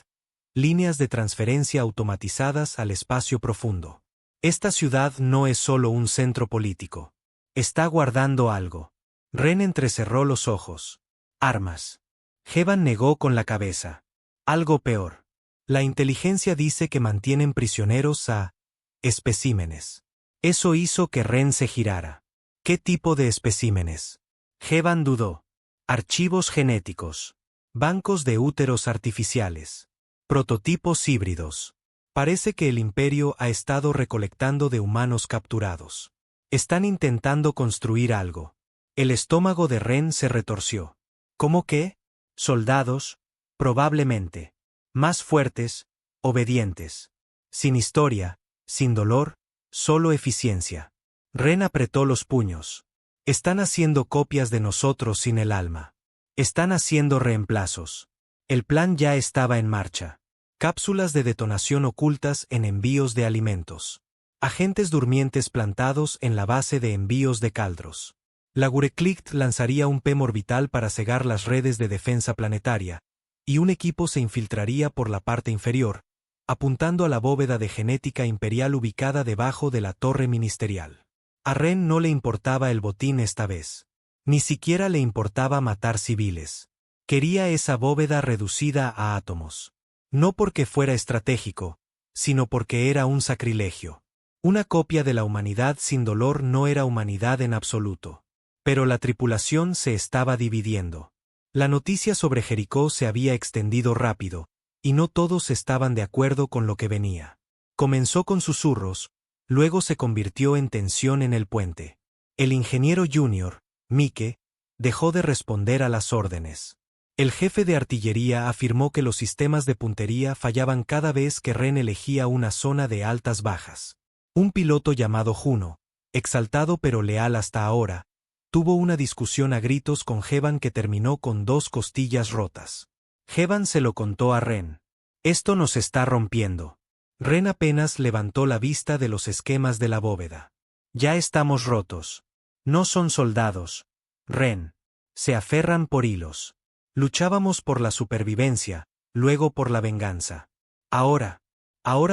líneas de transferencia automatizadas al espacio profundo. Esta ciudad no es solo un centro político. Está guardando algo. Ren entrecerró los ojos. Armas. Heban negó con la cabeza. Algo peor. La inteligencia dice que mantienen prisioneros a especímenes. Eso hizo que Ren se girara. ¿Qué tipo de especímenes? Heban dudó. Archivos genéticos. Bancos de úteros artificiales. Prototipos híbridos. Parece que el imperio ha estado recolectando de humanos capturados. Están intentando construir algo. El estómago de Ren se retorció. ¿Cómo qué? Soldados, probablemente. Más fuertes, obedientes. Sin historia, sin dolor, solo eficiencia. Ren apretó los puños. Están haciendo copias de nosotros sin el alma. Están haciendo reemplazos. El plan ya estaba en marcha. Cápsulas de detonación ocultas en envíos de alimentos. Agentes durmientes plantados en la base de envíos de Caldros. La Gureclict lanzaría un PEM orbital para cegar las redes de defensa planetaria, y un equipo se infiltraría por la parte inferior, apuntando a la bóveda de genética imperial ubicada debajo de la torre ministerial. A Ren no le importaba el botín esta vez. Ni siquiera le importaba matar civiles. Quería esa bóveda reducida a átomos. No porque fuera estratégico, sino porque era un sacrilegio. Una copia de la humanidad sin dolor no era humanidad en absoluto. Pero la tripulación se estaba dividiendo. La noticia sobre Jericó se había extendido rápido, y no todos estaban de acuerdo con lo que venía. Comenzó con susurros, luego se convirtió en tensión en el puente. El ingeniero junior, Mike, dejó de responder a las órdenes. El jefe de artillería afirmó que los sistemas de puntería fallaban cada vez que Ren elegía una zona de altas bajas. Un piloto llamado Juno, exaltado pero leal hasta ahora, tuvo una discusión a gritos con Heban que terminó con 2 costillas rotas. Heban se lo contó a Ren. Esto nos está rompiendo. Ren apenas levantó la vista de los esquemas de la bóveda. Ya estamos rotos. No son soldados. Ren. Se aferran por hilos. Luchábamos por la supervivencia, luego por la venganza. Ahora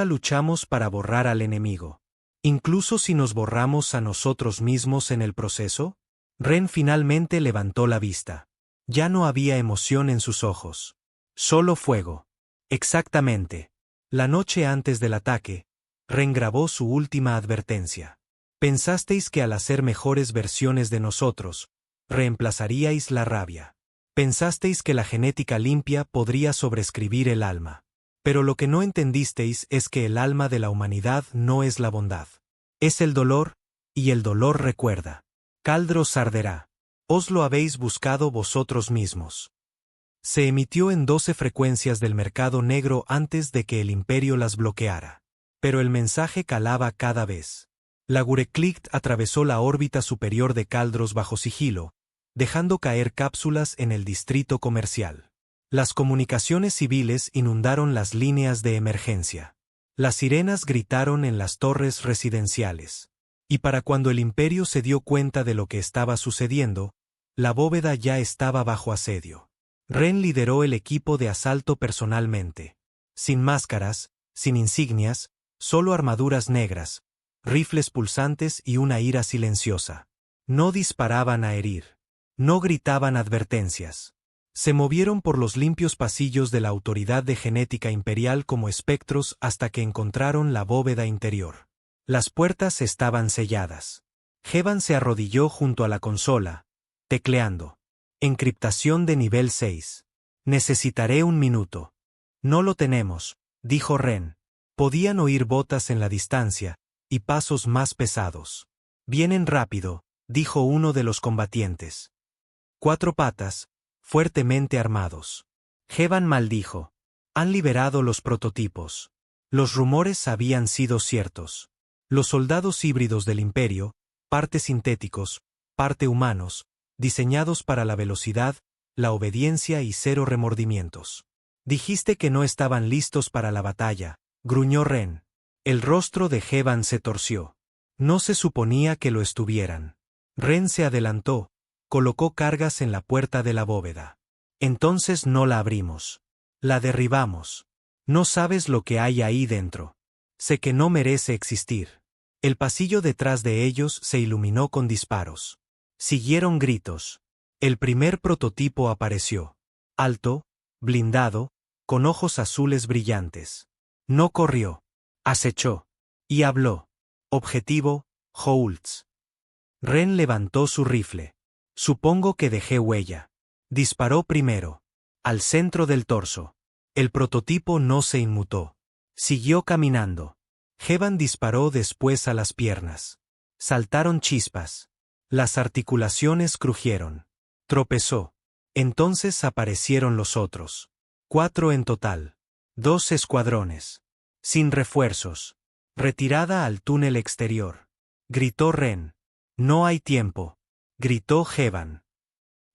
luchamos para borrar al enemigo. Incluso si nos borramos a nosotros mismos en el proceso. Ren finalmente levantó la vista. Ya no había emoción en sus ojos. Solo fuego. Exactamente. La noche antes del ataque, Ren grabó su última advertencia. Pensasteis que al hacer mejores versiones de nosotros, reemplazaríais la rabia. Pensasteis que la genética limpia podría sobreescribir el alma. Pero lo que no entendisteis es que el alma de la humanidad no es la bondad. Es el dolor, y el dolor recuerda. Caldros arderá. Os lo habéis buscado vosotros mismos. Se emitió en 12 frecuencias del mercado negro antes de que el imperio las bloqueara. Pero el mensaje calaba cada vez. La Gureclict atravesó la órbita superior de Caldros bajo sigilo, dejando caer cápsulas en el distrito comercial. Las comunicaciones civiles inundaron las líneas de emergencia. Las sirenas gritaron en las torres residenciales. Y para cuando el imperio se dio cuenta de lo que estaba sucediendo, la bóveda ya estaba bajo asedio. Ren lideró el equipo de asalto personalmente. Sin máscaras, sin insignias, solo armaduras negras, rifles pulsantes y una ira silenciosa. No disparaban a herir. No gritaban advertencias. Se movieron por los limpios pasillos de la Autoridad de Genética Imperial como espectros hasta que encontraron la bóveda interior. Las puertas estaban selladas. Heban se arrodilló junto a la consola, tecleando. Encriptación de nivel 6. Necesitaré un minuto. No lo tenemos, dijo Ren. Podían oír botas en la distancia, y pasos más pesados. Vienen rápido, dijo uno de los combatientes. 4 patas, fuertemente armados. Heban maldijo. Han liberado los prototipos. Los rumores habían sido ciertos. Los soldados híbridos del imperio, parte sintéticos, parte humanos, diseñados para la velocidad, la obediencia y 0 remordimientos. Dijiste que no estaban listos para la batalla, gruñó Ren. El rostro de Heban se torció. No se suponía que lo estuvieran. Ren se adelantó, colocó cargas en la puerta de la bóveda. Entonces no la abrimos. La derribamos. No sabes lo que hay ahí dentro. Sé que no merece existir. El pasillo detrás de ellos se iluminó con disparos. Siguieron gritos. El primer prototipo apareció. Alto, blindado, con ojos azules brillantes. No corrió. Acechó. Y habló. Objetivo, Holtz. Ren levantó su rifle. Supongo que dejé huella. Disparó primero. Al centro del torso. El prototipo no se inmutó. Siguió caminando. Heban disparó después a las piernas. Saltaron chispas. Las articulaciones crujieron. Tropezó. Entonces aparecieron los otros. 4 en total. 2 escuadrones. Sin refuerzos. Retirada al túnel exterior. Gritó Ren. No hay tiempo. Gritó Heban.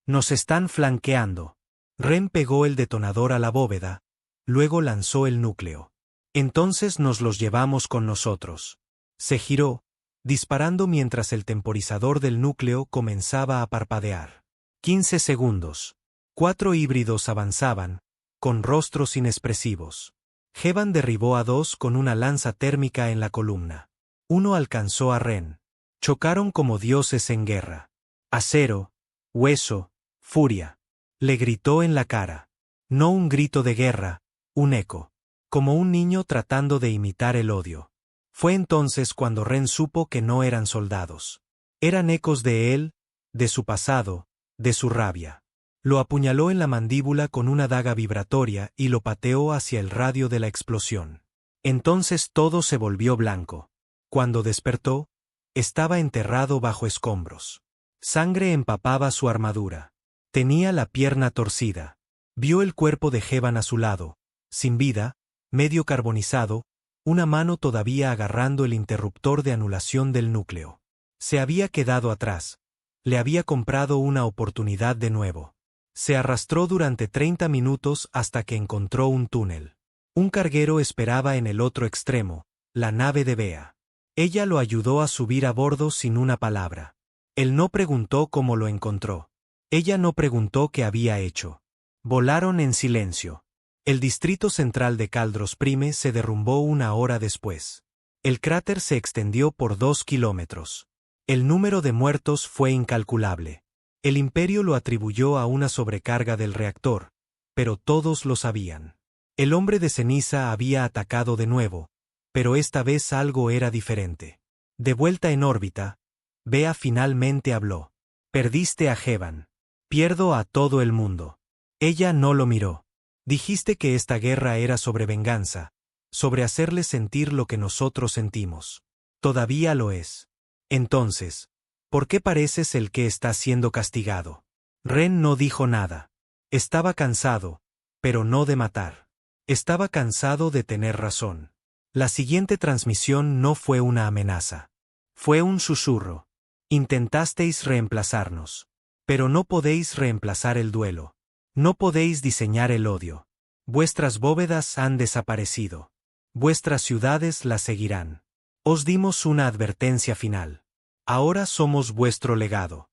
Nos están flanqueando. Ren pegó el detonador a la bóveda, luego lanzó el núcleo. Entonces nos los llevamos con nosotros. Se giró, disparando mientras el temporizador del núcleo comenzaba a parpadear. 15 segundos. 4 híbridos avanzaban, con rostros inexpresivos. Heban derribó a dos con una lanza térmica en la columna. Uno alcanzó a Ren. Chocaron como dioses en guerra. Acero, hueso, furia. Le gritó en la cara. No un grito de guerra, un eco. Como un niño tratando de imitar el odio. Fue entonces cuando Ren supo que no eran soldados. Eran ecos de él, de su pasado, de su rabia. Lo apuñaló en la mandíbula con una daga vibratoria y lo pateó hacia el radio de la explosión. Entonces todo se volvió blanco. Cuando despertó, estaba enterrado bajo escombros. Sangre empapaba su armadura. Tenía la pierna torcida. Vio el cuerpo de Heban a su lado, sin vida, medio carbonizado, una mano todavía agarrando el interruptor de anulación del núcleo. Se había quedado atrás. Le había comprado una oportunidad de nuevo. Se arrastró durante 30 minutos hasta que encontró un túnel. Un carguero esperaba en el otro extremo, la nave de Bea. Ella lo ayudó a subir a bordo sin una palabra. Él no preguntó cómo lo encontró. Ella no preguntó qué había hecho. Volaron en silencio. El distrito central de Caldros Prime se derrumbó una hora después. El cráter se extendió por 2 kilómetros. El número de muertos fue incalculable. El imperio lo atribuyó a una sobrecarga del reactor, pero todos lo sabían. El hombre de ceniza había atacado de nuevo, pero esta vez algo era diferente. De vuelta en órbita, Bea finalmente habló. Perdiste a Heban. Pierdo a todo el mundo. Ella no lo miró. Dijiste que esta guerra era sobre venganza, sobre hacerles sentir lo que nosotros sentimos. Todavía lo es. Entonces, ¿por qué pareces el que está siendo castigado? Ren no dijo nada. Estaba cansado, pero no de matar. Estaba cansado de tener razón. La siguiente transmisión no fue una amenaza. Fue un susurro. Intentasteis reemplazarnos. Pero no podéis reemplazar el duelo. No podéis diseñar el odio. Vuestras bóvedas han desaparecido. Vuestras ciudades las seguirán. Os dimos una advertencia final. Ahora somos vuestro legado.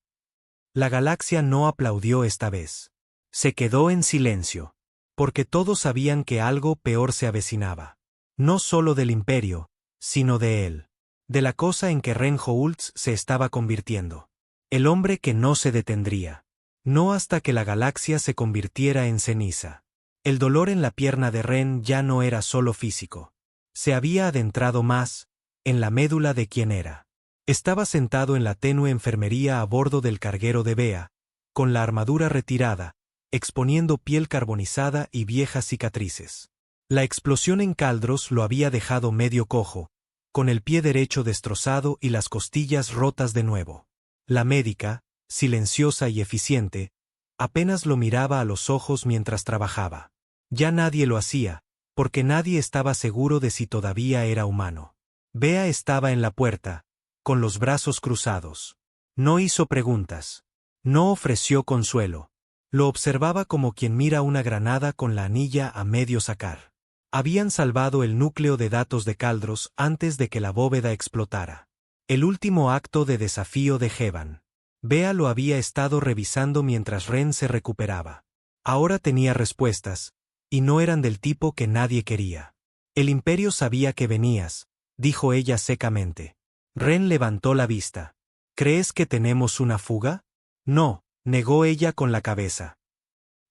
La galaxia no aplaudió esta vez. Se quedó en silencio. Porque todos sabían que algo peor se avecinaba. No solo del imperio, sino de él. De la cosa en que Ren Houltz se estaba convirtiendo. El hombre que no se detendría. No hasta que la galaxia se convirtiera en ceniza. El dolor en la pierna de Ren ya no era solo físico. Se había adentrado más, en la médula de quien era. Estaba sentado en la tenue enfermería a bordo del carguero de Bea, con la armadura retirada, exponiendo piel carbonizada y viejas cicatrices. La explosión en Caldros lo había dejado medio cojo, con el pie derecho destrozado y las costillas rotas de nuevo. La médica, silenciosa y eficiente, apenas lo miraba a los ojos mientras trabajaba. Ya nadie lo hacía, porque nadie estaba seguro de si todavía era humano. Bea estaba en la puerta, con los brazos cruzados. No hizo preguntas. No ofreció consuelo. Lo observaba como quien mira una granada con la anilla a medio sacar. Habían salvado el núcleo de datos de Caldros antes de que la bóveda explotara. El último acto de desafío de Heban. Bea lo había estado revisando mientras Ren se recuperaba. Ahora tenía respuestas, y no eran del tipo que nadie quería. El imperio sabía que venías, dijo ella secamente. Ren levantó la vista. ¿Crees que tenemos una fuga? No, negó ella con la cabeza.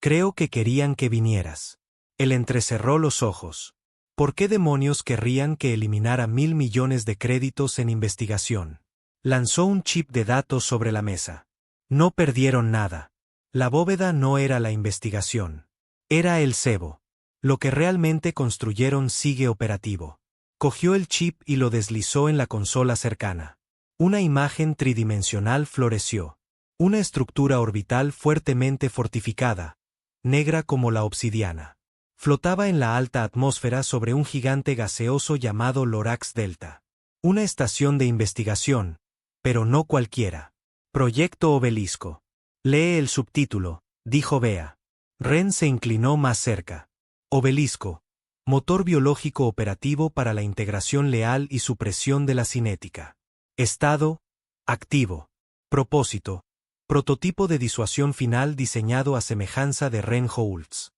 Creo que querían que vinieras. Él entrecerró los ojos. ¿Por qué demonios querrían que eliminara 1.000 millones de créditos en investigación? Lanzó un chip de datos sobre la mesa. No perdieron nada. La bóveda no era la investigación. Era el cebo. Lo que realmente construyeron sigue operativo. Cogió el chip y lo deslizó en la consola cercana. Una imagen tridimensional floreció. Una estructura orbital fuertemente fortificada, negra como la obsidiana. Flotaba en la alta atmósfera sobre un gigante gaseoso llamado Lorax Delta. Una estación de investigación, pero no cualquiera. Proyecto Obelisco. Lee el subtítulo, dijo Bea. Ren se inclinó más cerca. Obelisco. Motor biológico operativo para la integración leal y supresión de la cinética. Estado. Activo. Propósito. Prototipo de disuasión final diseñado a semejanza de Ren Houltz.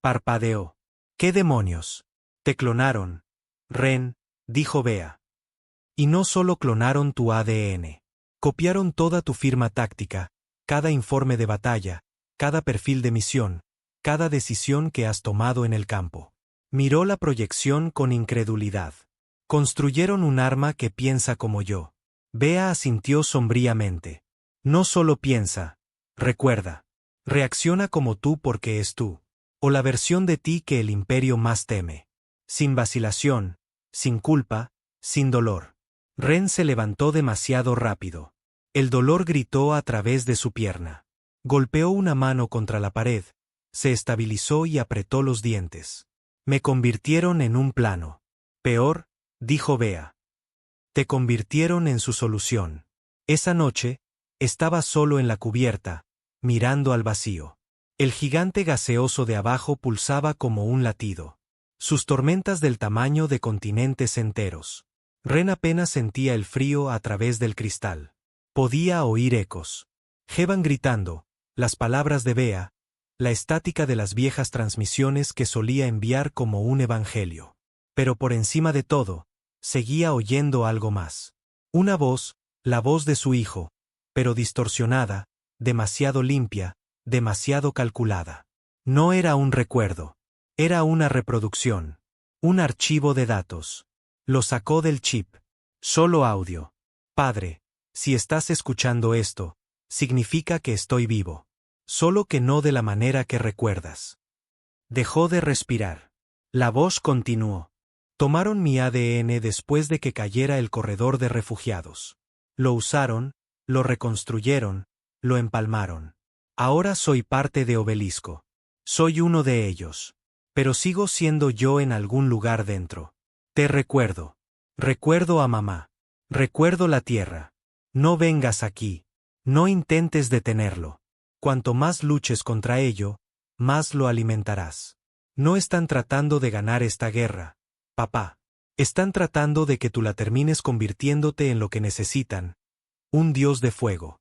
Parpadeó. ¿Qué demonios? Te clonaron, Ren, dijo Bea. Y no solo clonaron tu ADN. Copiaron toda tu firma táctica, cada informe de batalla, cada perfil de misión, cada decisión que has tomado en el campo. Miró la proyección con incredulidad. Construyeron un arma que piensa como yo. Bea asintió sombríamente. No solo piensa, recuerda. Reacciona como tú porque es tú. O la versión de ti que el imperio más teme. Sin vacilación, sin culpa, sin dolor. Ren se levantó demasiado rápido. El dolor gritó a través de su pierna. Golpeó una mano contra la pared, se estabilizó y apretó los dientes. Me convirtieron en un plano. Peor, dijo Bea. Te convirtieron en su solución. Esa noche, estaba solo en la cubierta, mirando al vacío. El gigante gaseoso de abajo pulsaba como un latido. Sus tormentas del tamaño de continentes enteros. Ren apenas sentía el frío a través del cristal. Podía oír ecos. Heban gritando, las palabras de Bea, la estática de las viejas transmisiones que solía enviar como un evangelio. Pero por encima de todo, seguía oyendo algo más. Una voz, la voz de su hijo, pero distorsionada, demasiado limpia, demasiado calculada. No era un recuerdo. Era una reproducción. Un archivo de datos. Lo sacó del chip. Solo audio. Padre, si estás escuchando esto, significa que estoy vivo. Solo que no de la manera que recuerdas. Dejó de respirar. La voz continuó. Tomaron mi ADN después de que cayera el corredor de refugiados. Lo usaron, lo reconstruyeron, lo empalmaron. Ahora soy parte de Obelisco. Soy uno de ellos. Pero sigo siendo yo en algún lugar dentro. Te recuerdo. Recuerdo a mamá. Recuerdo la tierra. No vengas aquí. No intentes detenerlo. Cuanto más luches contra ello, más lo alimentarás. No están tratando de ganar esta guerra, papá. Están tratando de que tú la termines convirtiéndote en lo que necesitan. Un dios de fuego.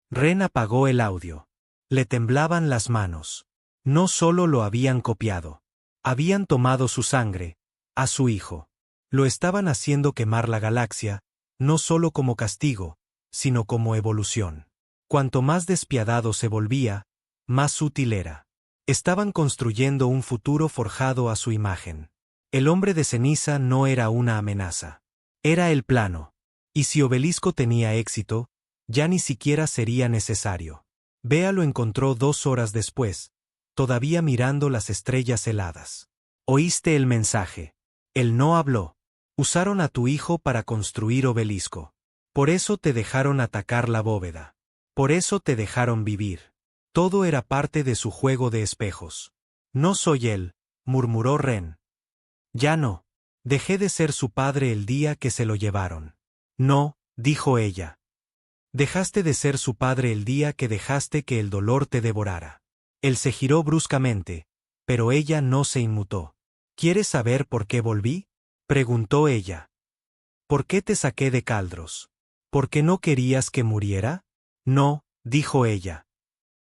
Ren apagó el audio. Le temblaban las manos. No solo lo habían copiado. Habían tomado su sangre, a su hijo. Lo estaban haciendo quemar la galaxia, no solo como castigo, sino como evolución. Cuanto más despiadado se volvía, más útil era. Estaban construyendo un futuro forjado a su imagen. El hombre de ceniza no era una amenaza. Era el plano. Y si Obelisco tenía éxito, ya ni siquiera sería necesario. Bea lo encontró 2 horas después, todavía mirando las estrellas heladas. Oíste el mensaje. Él no habló. Usaron a tu hijo para construir Obelisco. Por eso te dejaron atacar la bóveda. Por eso te dejaron vivir. Todo era parte de su juego de espejos. No soy él, murmuró Ren. Ya no. Dejé de ser su padre el día que se lo llevaron. No, dijo ella. Dejaste de ser su padre el día que dejaste que el dolor te devorara. Él se giró bruscamente, pero ella no se inmutó. ¿Quieres saber por qué volví? Preguntó ella. ¿Por qué te saqué de Caldros? ¿Por qué no querías que muriera? No, dijo ella.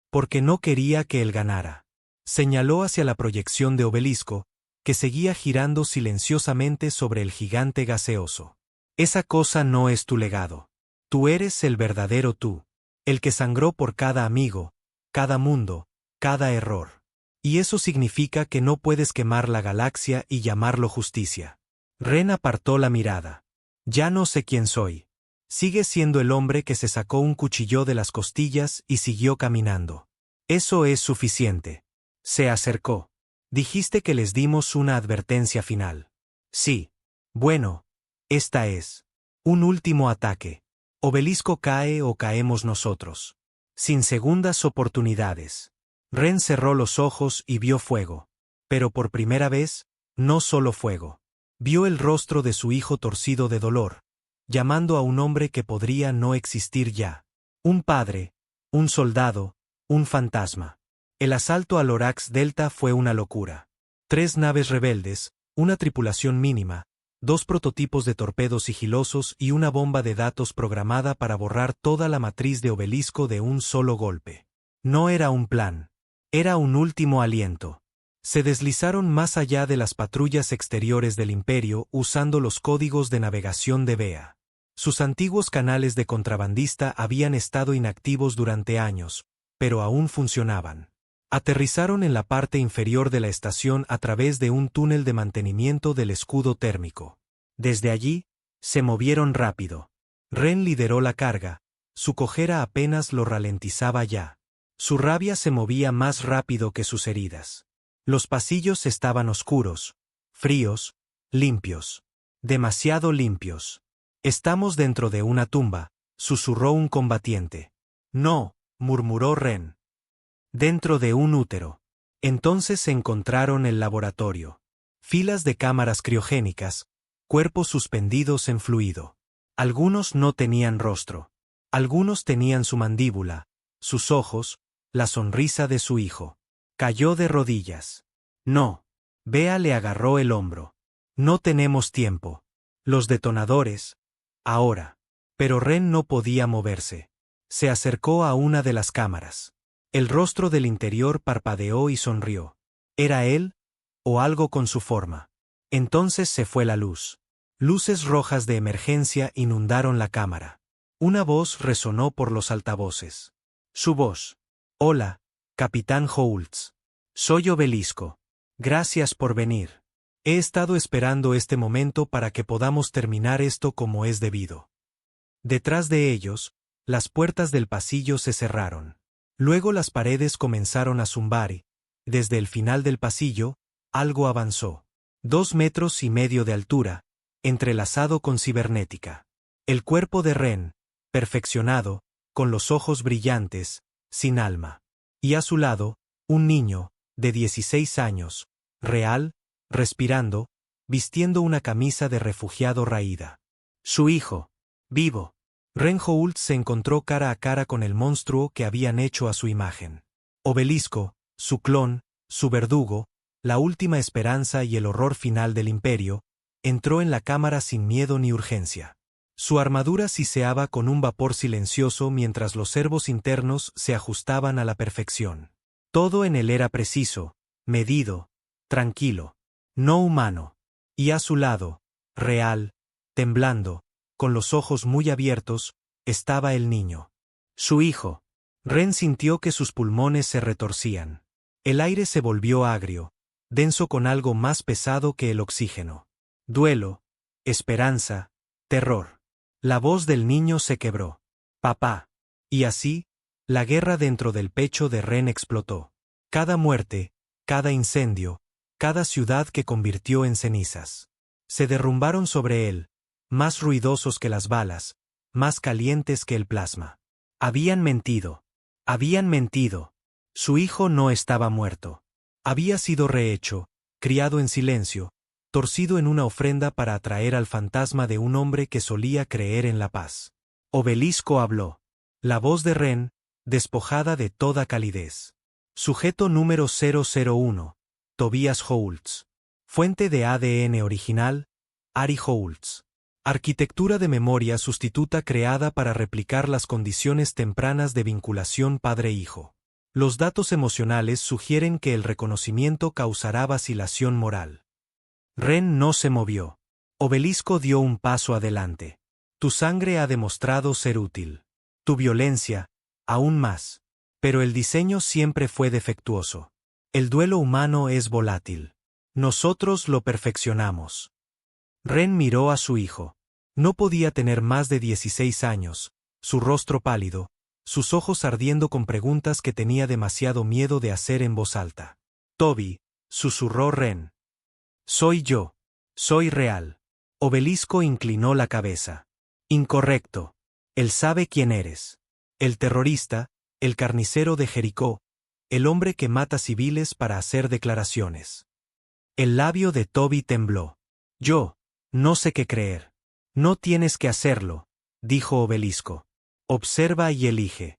Porque no quería que él ganara. Señaló hacia la proyección de Obelisco, que seguía girando silenciosamente sobre el gigante gaseoso. Esa cosa no es tu legado. Tú eres el verdadero tú. El que sangró por cada amigo, cada mundo, cada error. Y eso significa que no puedes quemar la galaxia y llamarlo justicia. Ren apartó la mirada. Ya no sé quién soy. Sigue siendo el hombre que se sacó un cuchillo de las costillas y siguió caminando. Eso es suficiente. Se acercó. Dijiste que les dimos una advertencia final. Sí. Bueno, esta es. Un último ataque. Obelisco cae o caemos nosotros. Sin segundas oportunidades. Ren cerró los ojos y vio fuego. Pero por primera vez, no solo fuego. Vio el rostro de su hijo torcido de dolor, llamando a un hombre que podría no existir ya. Un padre, un soldado, un fantasma. El asalto al Lorax Delta fue una locura. 3 naves rebeldes, una tripulación mínima, 2 prototipos de torpedos sigilosos y una bomba de datos programada para borrar toda la matriz de Obelisco de un solo golpe. No era un plan. Era un último aliento. Se deslizaron más allá de las patrullas exteriores del Imperio usando los códigos de navegación de Bea. Sus antiguos canales de contrabandista habían estado inactivos durante años, pero aún funcionaban. Aterrizaron en la parte inferior de la estación a través de un túnel de mantenimiento del escudo térmico. Desde allí, se movieron rápido. Ren lideró la carga, su cojera apenas lo ralentizaba ya. Su rabia se movía más rápido que sus heridas. Los pasillos estaban oscuros, fríos, limpios. Demasiado limpios. «Estamos dentro de una tumba», susurró un combatiente. «No», murmuró Ren. «Dentro de un útero». Entonces se encontraron el laboratorio. Filas de cámaras criogénicas, cuerpos suspendidos en fluido. Algunos no tenían rostro. Algunos tenían su mandíbula, sus ojos, la sonrisa de su hijo. Cayó de rodillas. «No». Bea le agarró el hombro. «No tenemos tiempo. Los detonadores. Ahora». Pero Ren no podía moverse. Se acercó a una de las cámaras. El rostro del interior parpadeó y sonrió. ¿Era él? ¿O algo con su forma? Entonces se fue la luz. Luces rojas de emergencia inundaron la cámara. Una voz resonó por los altavoces. Su voz. «Hola, Capitán Holtz. Soy Obelisco. Gracias por venir. He estado esperando este momento para que podamos terminar esto como es debido». Detrás de ellos, las puertas del pasillo se cerraron. Luego las paredes comenzaron a zumbar y, desde el final del pasillo, algo avanzó. 2,5 metros de altura, entrelazado con cibernética. El cuerpo de Ren, perfeccionado, con los ojos brillantes, sin alma. Y a su lado, un niño, de 16 años, real, respirando, vistiendo una camisa de refugiado raída. Su hijo, vivo. Ren Holtz se encontró cara a cara con el monstruo que habían hecho a su imagen. Obelisco, su clon, su verdugo, la última esperanza y el horror final del Imperio, entró en la cámara sin miedo ni urgencia. Su armadura siseaba con un vapor silencioso mientras los servos internos se ajustaban a la perfección. Todo en él era preciso, medido, tranquilo, no humano. Y a su lado, real, temblando, con los ojos muy abiertos, estaba el niño. Su hijo. Ren sintió que sus pulmones se retorcían. El aire se volvió agrio, denso con algo más pesado que el oxígeno. Duelo, esperanza, terror. La voz del niño se quebró. «Papá». Y así, la guerra dentro del pecho de Ren explotó. Cada muerte, cada incendio, cada ciudad que convirtió en cenizas. Se derrumbaron sobre él, más ruidosos que las balas, más calientes que el plasma. Habían mentido. Habían mentido. Su hijo no estaba muerto. Había sido rehecho, criado en silencio, torcido en una ofrenda para atraer al fantasma de un hombre que solía creer en la paz. Obelisco habló. La voz de Ren, despojada de toda calidez. Sujeto número 001, Tobias Holtz. Fuente de ADN original, Ari Holtz. Arquitectura de memoria sustituta creada para replicar las condiciones tempranas de vinculación padre-hijo. Los datos emocionales sugieren que el reconocimiento causará vacilación moral. Ren no se movió. Obelisco dio un paso adelante. Tu sangre ha demostrado ser útil. Tu violencia, aún más. Pero el diseño siempre fue defectuoso. El duelo humano es volátil. Nosotros lo perfeccionamos. Ren miró a su hijo. No podía tener más de 16 años, su rostro pálido, sus ojos ardiendo con preguntas que tenía demasiado miedo de hacer en voz alta. «Toby», susurró Ren. «Soy yo. Soy real». Obelisco inclinó la cabeza. «Incorrecto. Él sabe quién eres. El terrorista, el carnicero de Jericó, el hombre que mata civiles para hacer declaraciones». El labio de Toby tembló. «Yo, no sé qué creer». «No tienes que hacerlo», dijo Obelisco. «Observa y elige».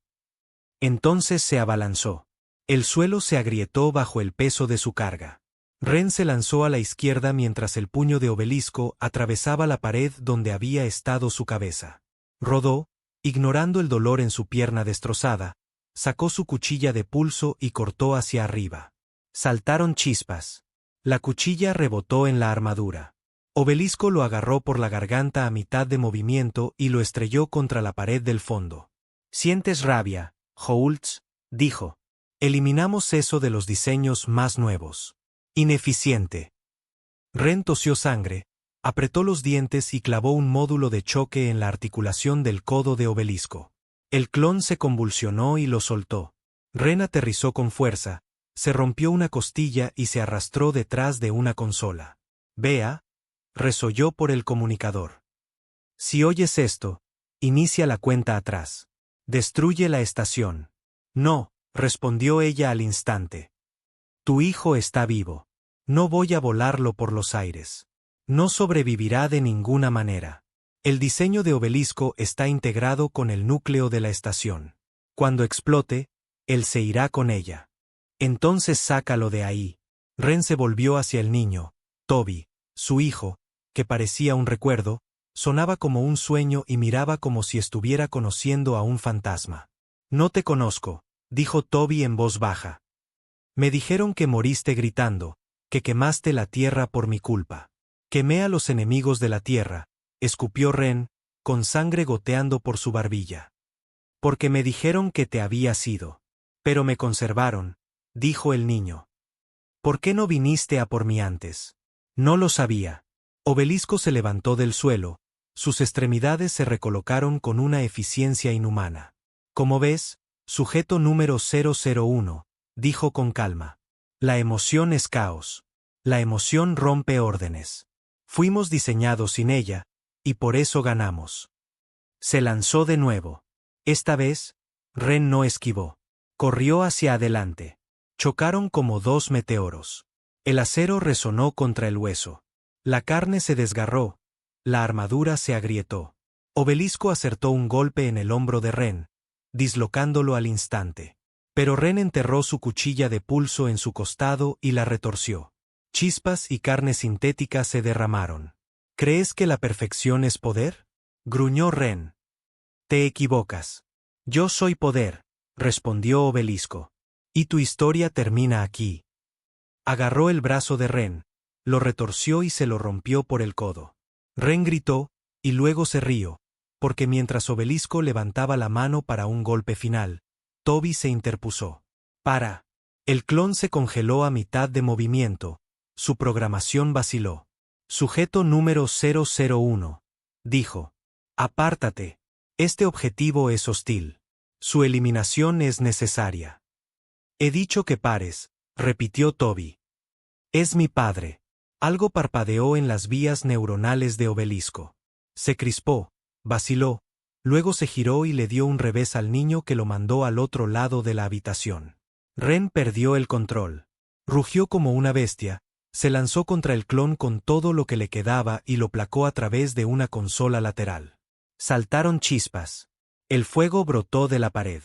Entonces se abalanzó. El suelo se agrietó bajo el peso de su carga. Ren se lanzó a la izquierda mientras el puño de Obelisco atravesaba la pared donde había estado su cabeza. Rodó, ignorando el dolor en su pierna destrozada, sacó su cuchilla de pulso y cortó hacia arriba. Saltaron chispas. La cuchilla rebotó en la armadura. Obelisco lo agarró por la garganta a mitad de movimiento y lo estrelló contra la pared del fondo. «¿Sientes rabia, Holtz?», dijo. «Eliminamos eso de los diseños más nuevos. Ineficiente». Ren tosió sangre, apretó los dientes y clavó un módulo de choque en la articulación del codo de Obelisco. El clon se convulsionó y lo soltó. Ren aterrizó con fuerza, se rompió una costilla y se arrastró detrás de una consola. «Vea», resolló por el comunicador. «Si oyes esto, inicia la cuenta atrás. Destruye la estación». «No», respondió ella al instante. «Tu hijo está vivo. No voy a volarlo por los aires. No sobrevivirá de ninguna manera. El diseño de Obelisco está integrado con el núcleo de la estación. Cuando explote, él se irá con ella. Entonces sácalo de ahí». Ren se volvió hacia el niño. Toby, su hijo, que parecía un recuerdo, sonaba como un sueño y miraba como si estuviera conociendo a un fantasma. «No te conozco», dijo Toby en voz baja. «Me dijeron que moriste gritando, que quemaste la tierra por mi culpa». «Quemé a los enemigos de la tierra», escupió Ren, con sangre goteando por su barbilla. «Porque me dijeron que te habías ido. Pero me conservaron», dijo el niño. «¿Por qué no viniste a por mí antes?» «No lo sabía». Obelisco se levantó del suelo, sus extremidades se recolocaron con una eficiencia inhumana. «Como ves, sujeto número 001, dijo con calma. La emoción es caos. La emoción rompe órdenes. Fuimos diseñados sin ella, y por eso ganamos». Se lanzó de nuevo. Esta vez, Ren no esquivó. Corrió hacia adelante. Chocaron como dos meteoros. El acero resonó contra el hueso. La carne se desgarró. La armadura se agrietó. Obelisco acertó un golpe en el hombro de Ren, dislocándolo al instante. Pero Ren enterró su cuchilla de pulso en su costado y la retorció. Chispas y carne sintética se derramaron. «¿Crees que la perfección es poder?», gruñó Ren. «Te equivocas. Yo soy poder», respondió Obelisco. «Y tu historia termina aquí». Agarró el brazo de Ren, lo retorció y se lo rompió por el codo. Ren gritó, y luego se rió, porque mientras Obelisco levantaba la mano para un golpe final, Toby se interpuso. «Para». El clon se congeló a mitad de movimiento, su programación vaciló. «Sujeto número 001, dijo. «Apártate. Este objetivo es hostil. Su eliminación es necesaria». «He dicho que pares», repitió Toby. «Es mi padre». Algo parpadeó en las vías neuronales de Obelisco. Se crispó, vaciló, luego se giró y le dio un revés al niño que lo mandó al otro lado de la habitación. Ren perdió el control. Rugió como una bestia, se lanzó contra el clon con todo lo que le quedaba y lo placó a través de una consola lateral. Saltaron chispas. El fuego brotó de la pared.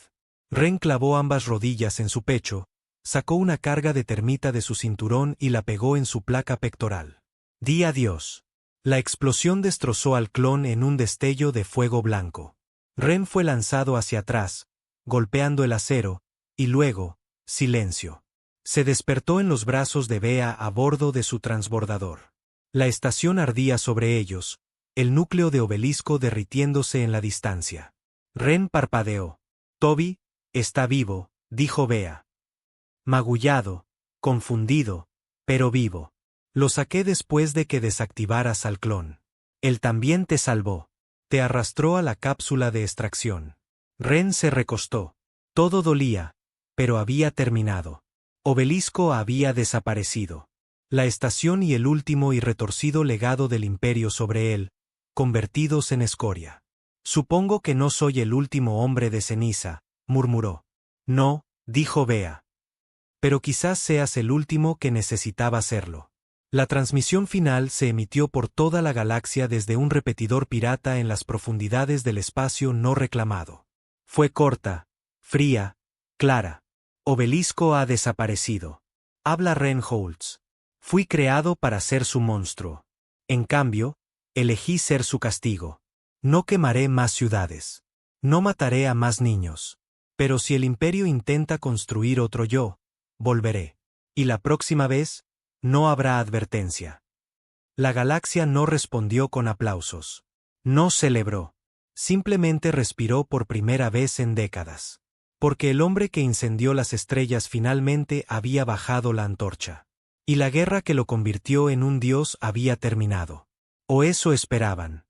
Ren clavó ambas rodillas en su pecho, sacó una carga de termita de su cinturón y la pegó en su placa pectoral. «Di adiós». La explosión destrozó al clon en un destello de fuego blanco. Ren fue lanzado hacia atrás, golpeando el acero, y luego, silencio. Se despertó en los brazos de Bea a bordo de su transbordador. La estación ardía sobre ellos, el núcleo de Obelisco derritiéndose en la distancia. Ren parpadeó. «Toby, está vivo», dijo Bea. «Magullado, confundido, pero vivo. Lo saqué después de que desactivaras al clon. Él también te salvó. Te arrastró a la cápsula de extracción». Ren se recostó. Todo dolía, pero había terminado. Obelisco había desaparecido. La estación y el último y retorcido legado del imperio sobre él, convertidos en escoria. «Supongo que no soy el último hombre de ceniza», murmuró. «No», dijo Bea. «Pero quizás seas el último que necesitaba serlo». La transmisión final se emitió por toda la galaxia desde un repetidor pirata en las profundidades del espacio no reclamado. Fue corta, fría, clara. «Obelisco ha desaparecido. Habla Ren Holtz. Fui creado para ser su monstruo. En cambio, elegí ser su castigo. No quemaré más ciudades. No mataré a más niños. Pero si el imperio intenta construir otro yo, volveré. Y la próxima vez, no habrá advertencia. La galaxia no respondió con aplausos. No celebró. Simplemente respiró por primera vez en décadas. Porque el hombre que incendió las estrellas finalmente había bajado la antorcha. Y la guerra que lo convirtió en un dios había terminado. O eso esperaban.